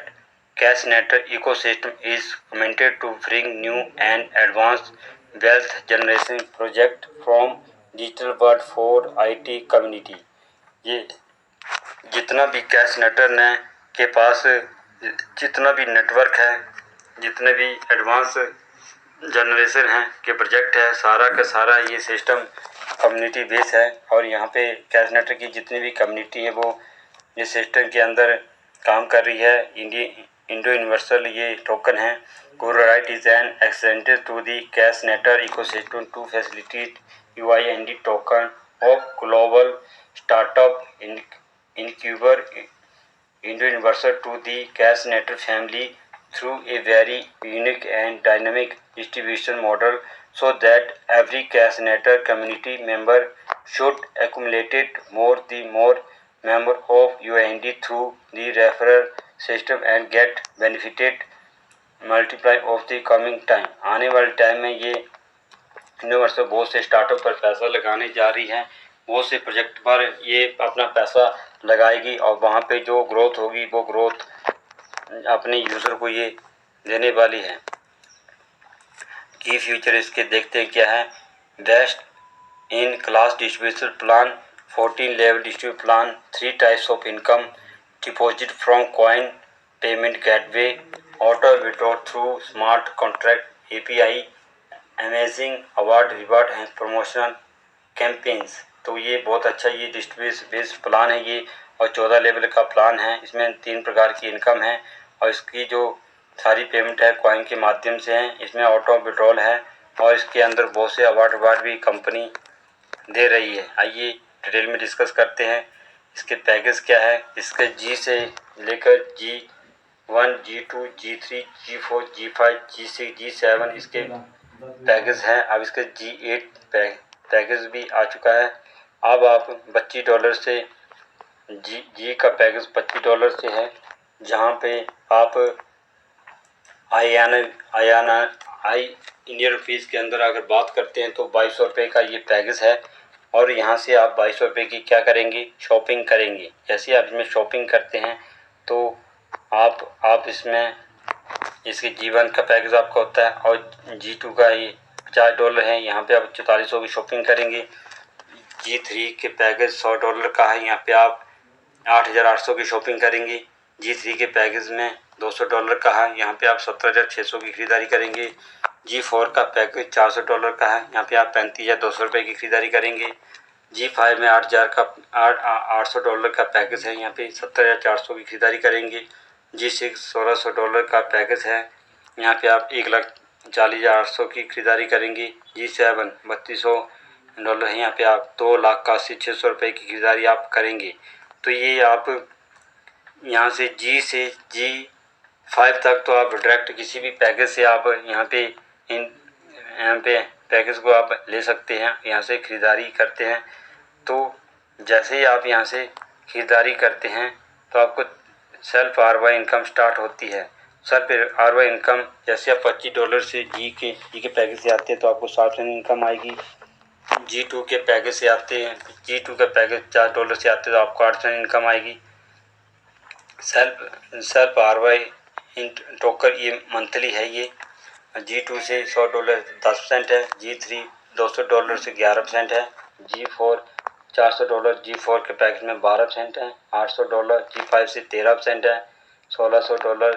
Speaker 1: CashNet ecosystem is committed to bring new and advanced wealth generation project from digital world for IT community। ये जितना भी कैशनेटर ने के पास जितना भी नेटवर्क है, जितने भी एडवांस जनरेशन है के प्रोजेक्ट है, सारा का सारा ये सिस्टम कम्युनिटी बेस है। और यहाँ पे कैशनेटर की जितनी भी कम्युनिटी है वो इस सिस्टम के अंदर काम कर रही है। इंडो यूनिवर्सल ये टोकन है। GrowRight is an extension to the Cashnetter ecosystem to facilitate UIND token of global startup incubator Indo Universal to the CashNet family through a very unique and dynamic distribution model, so that every CashNet community member should accumulate the more member of UIND through the referral system and get benefited multiply of the coming time। आने वाले time में ये universal बहुत से startup पर पैसा लगाने जा रही है, बहुत से प्रोजेक्ट पर ये अपना पैसा लगाएगी और वहाँ पे जो ग्रोथ होगी वो ग्रोथ अपने यूज़र को ये देने वाली है। की फ्यूचर इसके देखते हैं क्या है। Best in class distribution plan, 14 level distribution plan, 3 types of income, deposit from coin payment gateway, auto withdraw through smart contract API, amazing award reward and promotional campaigns. तो ये बहुत अच्छा ये डिस्ट्रीब्यूशन बेस्ड प्लान है ये, और 14 level का plan है। इसमें 3 प्रकार की इनकम है और इसकी जो सारी पेमेंट है कॉइन के माध्यम से है। इसमें ऑटो विड्रॉल है और इसके अंदर बहुत से अवार्ड भी कंपनी दे रही है। आइए डिटेल में डिस्कस करते हैं इसके पैकेज क्या है। इसके G से लेकर G1, G2, G3, G4, G5, G6, G7 इसके पैकेज हैं। अब इसके G8 पैकेज भी आ चुका है। अब आप $25 से जी का पैकेज $25 से है, जहाँ पे आप इंडियन रुपीज़ के अंदर अगर बात करते हैं तो 2200 रुपये का ये पैकेज है। और यहाँ से आप 2200 रुपये की क्या करेंगे, शॉपिंग करेंगे। जैसे आप इसमें शॉपिंग करते हैं तो आप इसमें इसके G1 का पैकेज आपका होता है और G2 का ये $50 है। यहाँ पे आप 4400 की शॉपिंग करेंगे। G3 के पैकेज $100 का है, यहाँ पे आप 8800 की शॉपिंग करेंगे। G3 के पैकेज में $200 का है, यहाँ पे आप 17600 की खरीदारी करेंगे। G4 का पैकेज $400 का है, यहाँ पे आप 35200 रुपये की खरीदारी करेंगे। G5 में $800 का पैकेज है, यहाँ पे 70400 की खरीदारी करेंगे। G6 $1600 का पैकेज है, यहाँ पे आप 1,40,800 की खरीदारी करेंगे। G7 $3200 है, यहाँ पे आप 2,80,600 रुपये की खरीदारी आप करेंगे। तो ये आप यहाँ से G से G5 तक तो आप डायरेक्ट किसी भी पैकेज से आप यहाँ पे पैकेज को आप ले सकते हैं, यहाँ से ख़रीदारी करते हैं। तो जैसे ही आप यहाँ से ख़रीदारी करते हैं तो आपको सेल्फ ROI इनकम स्टार्ट होती है। सेल्फ ROI इनकम जैसे आप $25 से जी के पैकेज से आते हैं तो आपको 60% इनकम आएगी। G2 के पैकेज से आते हैं, G2 का पैकेज $4 से आते हैं तो आपको 8% इनकम आएगी। सेल्फ ROI इन टोकन ये मंथली है। ये G2 से $100 10% है, G3 $200 से 11% है, G4 $400, G4 के पैकेज में 12% है, $800 G5 से 13% है, $1600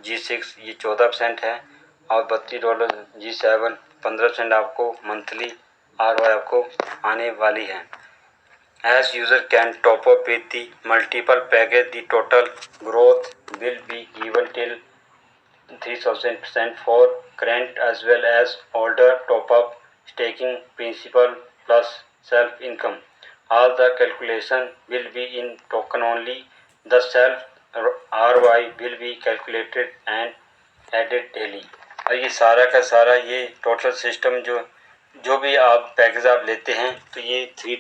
Speaker 1: G6 ये 14% है और $32 G7 15% आपको मंथली ROI आपको आने वाली है। As user can top up with the multiple package, the total growth will be given till 3000% for current as well as older top-up staking principal plus self-income. All the calculation will be in token only. The self ROI will be calculated and added daily. और ये सारा का सारा ये total system जो भी आप package आप लेते हैं तो ये थ्री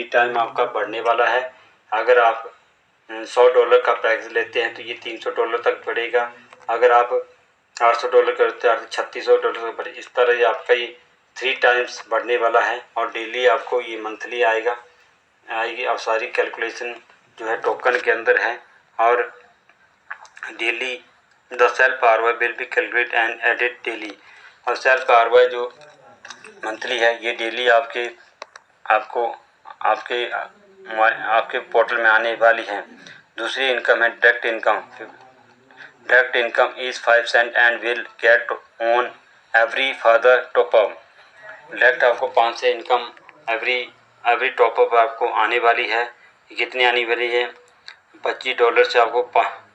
Speaker 1: टाइम आपका बढ़ने वाला है। अगर आप $100 का पैकेज लेते हैं तो ये $300 तक बढ़ेगा। अगर आप $800 करते हैं तो $3600 तक बढ़े। इस तरह ये आपका ये 3 टाइम्स बढ़ने वाला है और डेली आपको ये मंथली आएगी। अब सारी कैलकुलेशन जो है टोकन के अंदर है और daily the self ROI will be calculate and added daily. और सेल्फ ROI जो मंथली है ये डेली आपके पोर्टल में आने वाली है। दूसरी इनकम है direct income. Direct income is 5 cent and will get on every further top up. Direct आपको 5 से इनकम एवरी टॉपअप आपको आने वाली है। कितनी आने वाली है? $25 से आपको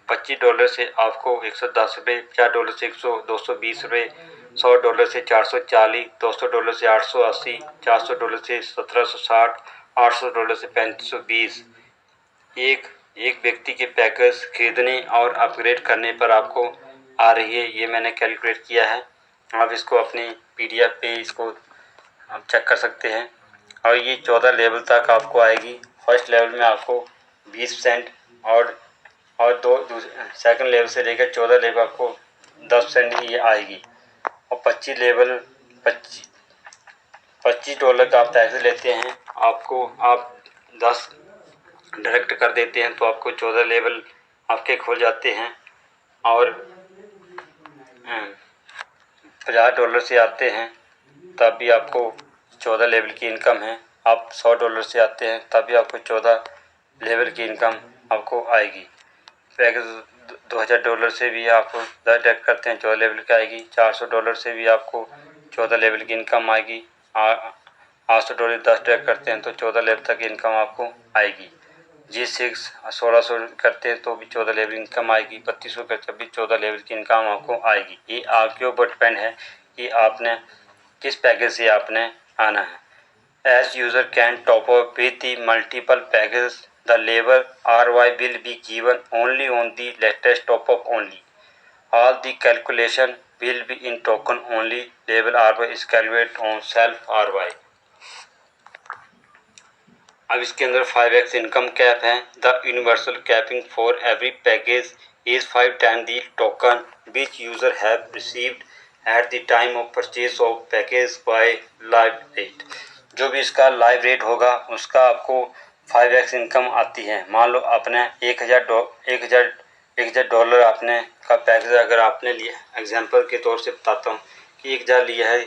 Speaker 1: $25 से आपको $110, $50 से 100 $220, $100 से $440, $200 से $880, $400 से $1760, $800 से $3520। एक व्यक्ति के पैकेज खरीदने और अपग्रेड करने पर आपको आ रही है। ये मैंने कैलकुलेट किया है। आप इसको अपनी PDF पे इसको आप चेक कर सकते हैं। और ये 14 लेवल तक आपको आएगी। फर्स्ट लेवल में आपको 20 सेंट और सेकंड लेवल से लेकर 14 लेवल आपको 10 सेंट ही आएगी। और $25 का आप पैसे लेते हैं, आप 10 डायरेक्ट कर देते हैं तो आपको 14 लेवल आपके खुल जाते हैं। और $50 से आते हैं तब भी आपको 14 लेवल की इनकम है। आप $100 से आते हैं तब भी आपको 14 लेवल की इनकम आपको आएगी। पैकेज $2000 से भी आपको 10 डायरेक्ट करते हैं 14 लेवल की आएगी। $400 से भी आपको 14 लेवल की इनकम आएगी। $800 10 डायरेक्ट करते हैं तो 14 लेवल तक इनकम आपको आएगी। G6 1600 करते हैं तो भी 14 लेवल इनकम आएगी। 3200 करते हैं भी 14 लेवल की इनकम आपको आएगी। ये आपके ऊपर डिपेंड है कि आपने किस पैकेज से आपने आना है। As user can top up with the multiple packages, the level ROI will be given only on the latest top up only. All the calculation will be in token only. Level ROI is calculated on self ROI. अब इसके अंदर 5x income cap है। The universal capping for every package is 5 times the token which user have received at the time of purchase of package by live rate। जो भी इसका live rate होगा उसका आपको 5x इनकम आती है। मान लो आपने $1000 आपने का पैकेज अगर आपने लिया, एग्जांपल के तौर से बताता हूँ कि 1000 लिया है,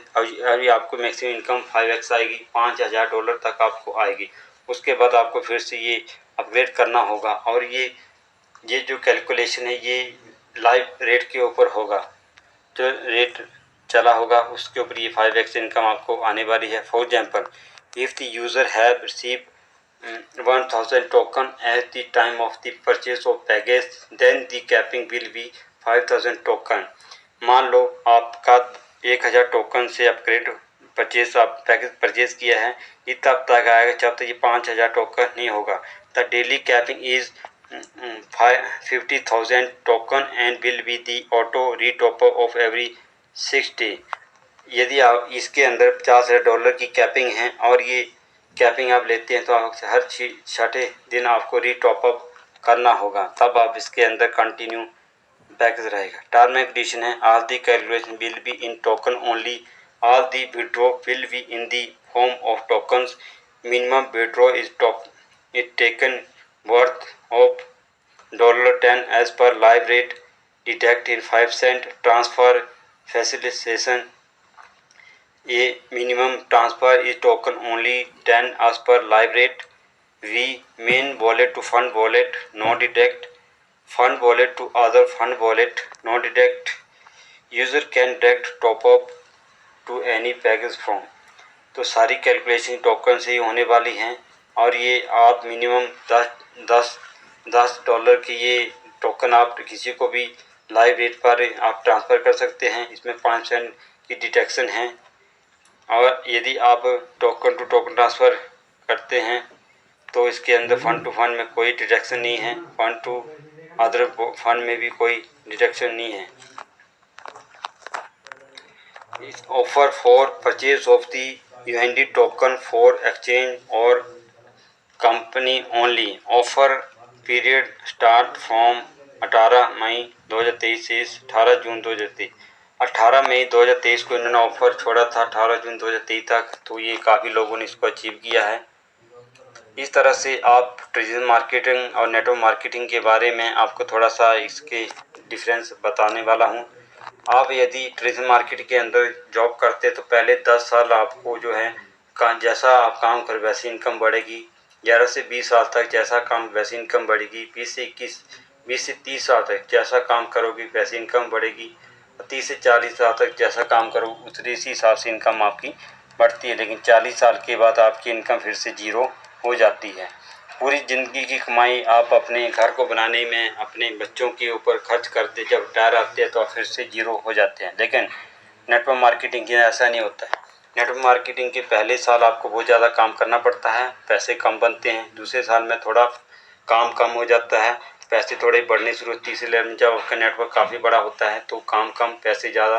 Speaker 1: अभी आपको मैक्सिमम इनकम 5x आएगी। $5000 तक आपको आएगी। उसके बाद आपको फिर से ये अपग्रेड करना होगा और ये जो कैलकुलेशन है ये लाइव रेट के ऊपर होगा। जो रेट चला होगा उसके ऊपर ये 5x इनकम आपको आने वाली है। For example, if the user have receive 1000 token at the time of the purchase of package then the capping will be 5000 token. मान लो आपका 1000 टोकन से अपग्रेड पैकेज परचेज किया है, ये तब तक आएगा जब तक ये 5000 टोकन नहीं होगा। The daily capping is 50,000 token and will be the auto retopper of every 6 day। यदि आप इसके अंदर $50,000 की कैपिंग है और ये कैपिंग आप लेते हैं तो हर 6 दिन आपको रीटॉपअप करना होगा, तब आप इसके अंदर कंटिन्यू पैकेज रहेगा। टर्म एंड कंडीशन है all the calculation will be in token only. All the withdraw will be in the form of tokens. Minimum withdraw is taken worth of $10 as per live rate। detect in 5 cent transfer facilitation. A minimum transfer is token only 10 as per live rate. V main wallet to fund wallet no detect. Fund wallet to other fund wallet no detect. User can direct top up to any package from. तो सारी calculation token से ही होने वाली हैं और ये आप minimum 10 dollar की ये टोकन आप किसी को भी लाइव रेट पर आप ट्रांसफ़र कर सकते हैं। इसमें 5 सेंट की डिटेक्शन है और यदि आप टोकन टू टोकन ट्रांसफ़र करते हैं तो इसके अंदर फंड टू फंड में कोई डिटेक्शन नहीं है, फंड टू अदर फंड में भी कोई डिटेक्शन नहीं है। Offer for purchase of the UND token for exchange or company only. Offer period start from 18 मई 2023 से 18 जून 2023। 18 मई 2023 को इन्होंने ऑफर छोड़ा था 18 जून 2023 तक, तो ये काफ़ी लोगों ने इसको अचीव किया है। इस तरह से आप ट्रेडिशनल मार्केटिंग और नेटवर्क मार्केटिंग के बारे में आपको थोड़ा सा इसके डिफरेंस बताने वाला हूँ। आप यदि ट्रेडिशनल मार्केट के अंदर जॉब करते हैं तो पहले 10 साल आपको जो है जैसा आप काम कर वैसी इनकम बढ़ेगी। 11 से 20 साल तक जैसा काम वैसी इनकम बढ़ेगी। 20 से 30 साल तक जैसा काम करोगे वैसी इनकम बढ़ेगी। 30 से 40 साल तक जैसा काम करो उसी हिसाब से इनकम आपकी बढ़ती है। लेकिन 40 साल के बाद आपकी इनकम फिर से जीरो हो जाती है। पूरी ज़िंदगी की कमाई आप अपने घर को बनाने में अपने बच्चों के ऊपर खर्च करते, जब रिटायर आते हैं तो फिर से जीरो हो जाते हैं। लेकिन नेटवर्क मार्केटिंग के ऐसा नहीं होता है। नेटवर्क मार्केटिंग के पहले साल आपको बहुत ज़्यादा काम करना पड़ता है, पैसे कम बनते हैं। दूसरे साल में थोड़ा काम कम हो जाता है, पैसे थोड़े बढ़ने शुरू होती है। तीसरे में जब आपका नेटवर्क काफ़ी बड़ा होता है तो काम कम पैसे ज़्यादा,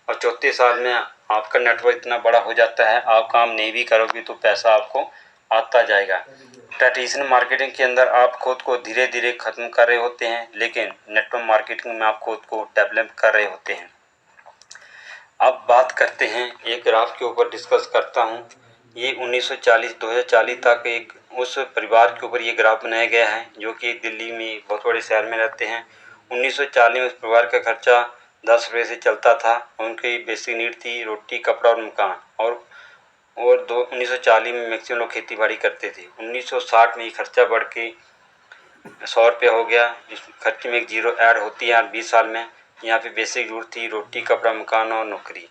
Speaker 1: और चौथे साल में आपका नेटवर्क इतना बड़ा हो जाता है आप काम नहीं भी करोगे तो पैसा आपको आता जाएगा। ट्रेडिशनल मार्केटिंग के अंदर आप खुद को धीरे धीरे ख़त्म कर रहे होते हैं, लेकिन नेटवर्क मार्केटिंग में आप खुद को डेवलप कर रहे होते हैं। अब बात करते हैं, एक ग्राफ के ऊपर डिस्कस करता हूँ। ये 2040 तक एक उस परिवार के ऊपर ये ग्राफ बनाया गया है जो कि दिल्ली में बहुत बड़े शहर में रहते हैं। 1940 में उस परिवार का खर्चा 10 रुपये से चलता था। उनकी बेसिक नीड थी रोटी, कपड़ा और मकान। और 1940 में मैक्सिमम लोग खेती बाड़ी करते थे। 1960 में ये खर्चा बढ़ के 100 रुपये हो गया। इस खर्चे में एक जीरो ऐड होती है 20 साल में। यहाँ पे बेसिक जरूरत थी रोटी, कपड़ा, मकान और नौकरी।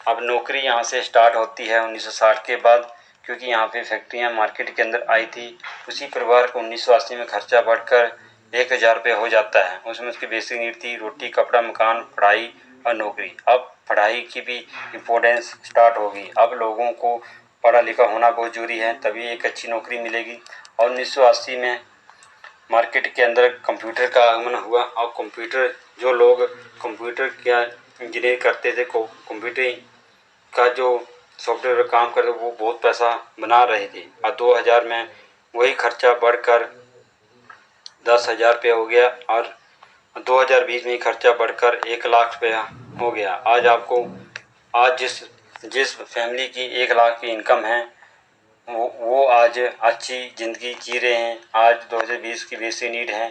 Speaker 1: अब नौकरी यहाँ से स्टार्ट होती है 1960 के बाद, क्योंकि यहाँ पे फैक्ट्रियाँ मार्केट के अंदर आई थी। उसी परिवार को 1980 में खर्चा बढ़कर 1000 रुपये हो जाता है। उसमें उसकी बेसिक नीड थी रोटी, कपड़ा, मकान, पढ़ाई और नौकरी। अब पढ़ाई की भी इम्पोर्टेंस स्टार्ट होगी। अब लोगों को पढ़ा लिखा होना बहुत ज़रूरी है, तभी एक अच्छी नौकरी मिलेगी। और 1980 में मार्केट के अंदर कंप्यूटर का आगमन हुआ और कंप्यूटर जो लोग कंप्यूटर क्या इंजीनियर करते थे, कंप्यूटर का जो सॉफ्टवेयर पर काम करते वो बहुत पैसा बना रहे थे। और 2000 में वही खर्चा बढ़कर 10,000 रुपये हो गया और 2020 में ही खर्चा बढ़कर 1 लाख रुपया हो गया। आज जिस फैमिली की 1 लाख की इनकम है वो आज अच्छी ज़िंदगी जी रहे हैं। आज 2020 की बेसिक नीड है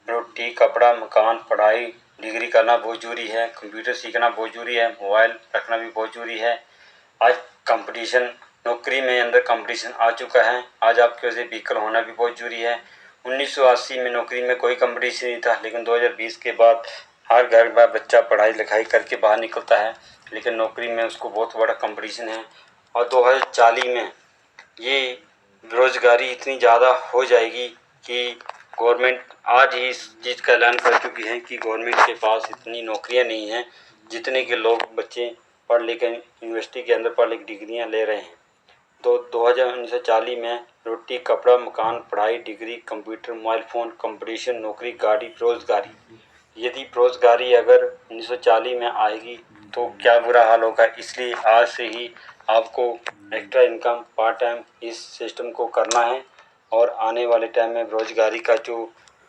Speaker 1: रोटी, कपड़ा, मकान, पढ़ाई, डिग्री करना बहुत ज़रूरी है, कंप्यूटर सीखना बहुत ज़रूरी है, मोबाइल रखना भी बहुत ज़रूरी है। आज कंपटीशन नौकरी में अंदर कंपटीशन आ चुका है। आज आपके वजह से व्हीकल होना भी बहुत ज़रूरी है। 1980 में नौकरी में कोई कंपटीशन नहीं था, लेकिन 2020 के बाद हर घर का बच्चा पढ़ाई लिखाई करके बाहर निकलता है, लेकिन नौकरी में उसको बहुत बड़ा कंपटीशन है। और 2040 में ये बेरोज़गारी इतनी ज़्यादा हो जाएगी कि गवर्नमेंट आज ही इस चीज़ का ऐलान कर चुकी है कि गवर्नमेंट के पास इतनी नौकरियां नहीं हैं जितने के लोग बच्चे पढ़ लिख यूनिवर्सिटी के अंदर पढ़ लिख डिग्रियां ले रहे हैं। तो 1940 में रोटी, कपड़ा, मकान, पढ़ाई, degree, computer, mobile phone, competition, नौकरी, गाड़ी, बेरोज़गारी। यदि बेरोज़गारी अगर 1940 में आएगी तो क्या बुरा हाल होगा। इसलिए आज से ही आपको एक्स्ट्रा इनकम पार्ट टाइम इस सिस्टम को करना है और आने वाले टाइम में बेरोज़गारी का जो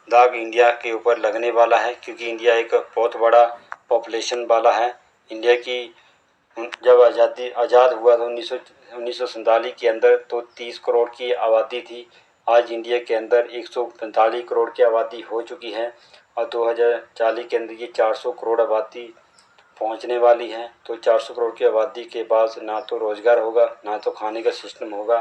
Speaker 1: दाग इंडिया के ऊपर लगने वाला है, क्योंकि इंडिया एक बहुत बड़ा पॉपुलेशन वाला है। इंडिया की जब आज़ाद हुआ था 1947 के अंदर तो 30 करोड़ की आबादी थी। आज इंडिया के अंदर 145 करोड़ की आबादी हो चुकी है और 2040 के अंदर ये 400 करोड़ आबादी पहुंचने वाली है। तो 400 करोड़ की आबादी के बाद ना तो रोज़गार होगा, ना तो खाने का सिस्टम होगा।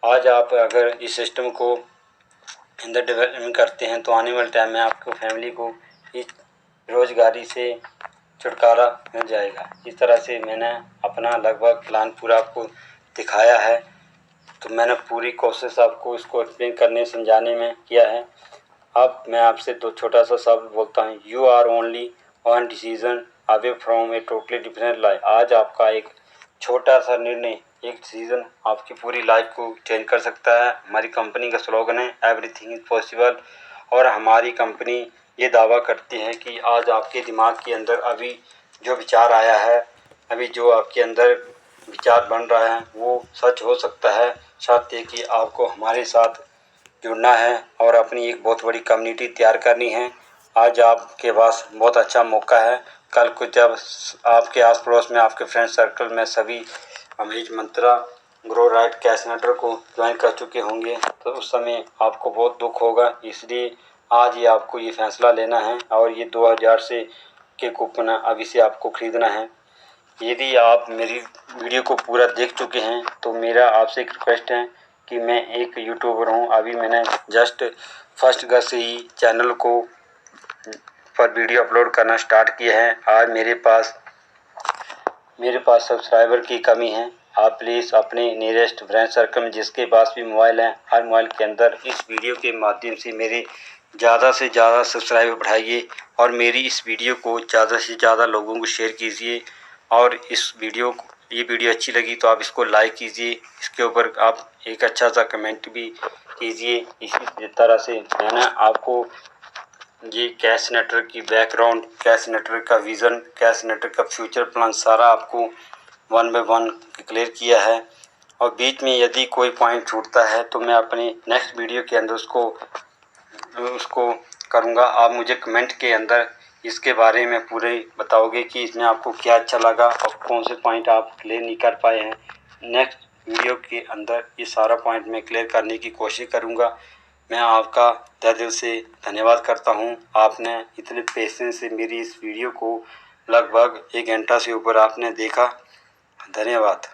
Speaker 1: आज आप अगर इस सिस्टम को अंदर डेवलपमेंट करते हैं तो आने वाले टाइम में आपको फैमिली को इस बेरोजगारी से छुटकारा मिल जाएगा। इस तरह से मैंने अपना लगभग प्लान पूरा आपको दिखाया है। तो मैंने पूरी कोशिश आपको इसको एक्सप्लेन करने समझाने में किया है। अब मैं आपसे दो छोटा सा शब्द बोलता हूँ, you are only one decision away from a totally different life. आज आपका एक छोटा सा निर्णय, एक डिसीजन आपकी पूरी लाइफ को चेंज कर सकता है। हमारी कंपनी का स्लोगन है एवरीथिंग इज पॉसिबल और हमारी कंपनी ये दावा करती है कि आज आपके दिमाग के अंदर अभी जो विचार आया है, अभी जो आपके अंदर विचार बन रहा है वो सच हो सकता है। शर्त ये कि आपको हमारे साथ जुड़ना है और अपनी एक बहुत बड़ी कम्युनिटी तैयार करनी है। आज आपके पास बहुत अच्छा मौका है। कल को जब आपके आस पड़ोस में, आपके फ्रेंड सर्कल में सभी अमरीश मंत्रा ग्रो राइट कैश नेटवर्क को ज्वाइन कर चुके होंगे तो उस समय आपको बहुत दुख होगा। इसलिए आज ही आपको ये फैसला लेना है और ये 2000 से के कूपन अभी से आपको खरीदना है। यदि आप मेरी वीडियो को पूरा देख चुके हैं तो मेरा आपसे एक रिक्वेस्ट है कि मैं एक यूट्यूबर हूँ। अभी मैंने जस्ट फर्स्ट अगस्त से ही चैनल को पर वीडियो अपलोड करना स्टार्ट किया है। आज मेरे पास सब्सक्राइबर की कमी है। आप प्लीज़ अपने नियरेस्ट फ्रेंड सर्कल में जिसके पास भी मोबाइल है, हर मोबाइल के अंदर इस वीडियो के माध्यम से मेरे ज़्यादा से ज़्यादा सब्सक्राइबर बढ़ाइए और मेरी इस वीडियो को ज़्यादा से ज़्यादा लोगों को शेयर कीजिए। और ये वीडियो अच्छी लगी तो आप इसको लाइक कीजिए। इसके ऊपर आप एक अच्छा सा कमेंट भी कीजिए। इसी तरह से मैंने आपको ये कैश नेटवर्क की बैकग्राउंड, कैश नेटवर्क का विज़न, कैश नेटवर्क का फ्यूचर प्लान सारा आपको वन बाय वन क्लियर किया है। और बीच में यदि कोई पॉइंट छूटता है तो मैं अपने नेक्स्ट वीडियो के अंदर उसको करूँगा। आप मुझे कमेंट के अंदर इसके बारे में पूरे बताओगे कि इसमें आपको क्या अच्छा लगा और कौन से पॉइंट आप क्लियर नहीं कर पाए हैं। नेक्स्ट वीडियो के अंदर ये सारा पॉइंट मैं क्लियर करने की कोशिश करूँगा। मैं आपका तहे दिल से धन्यवाद करता हूँ। आपने इतने पेशेंस से मेरी इस वीडियो को लगभग 1 घंटा से ऊपर आपने देखा। धन्यवाद।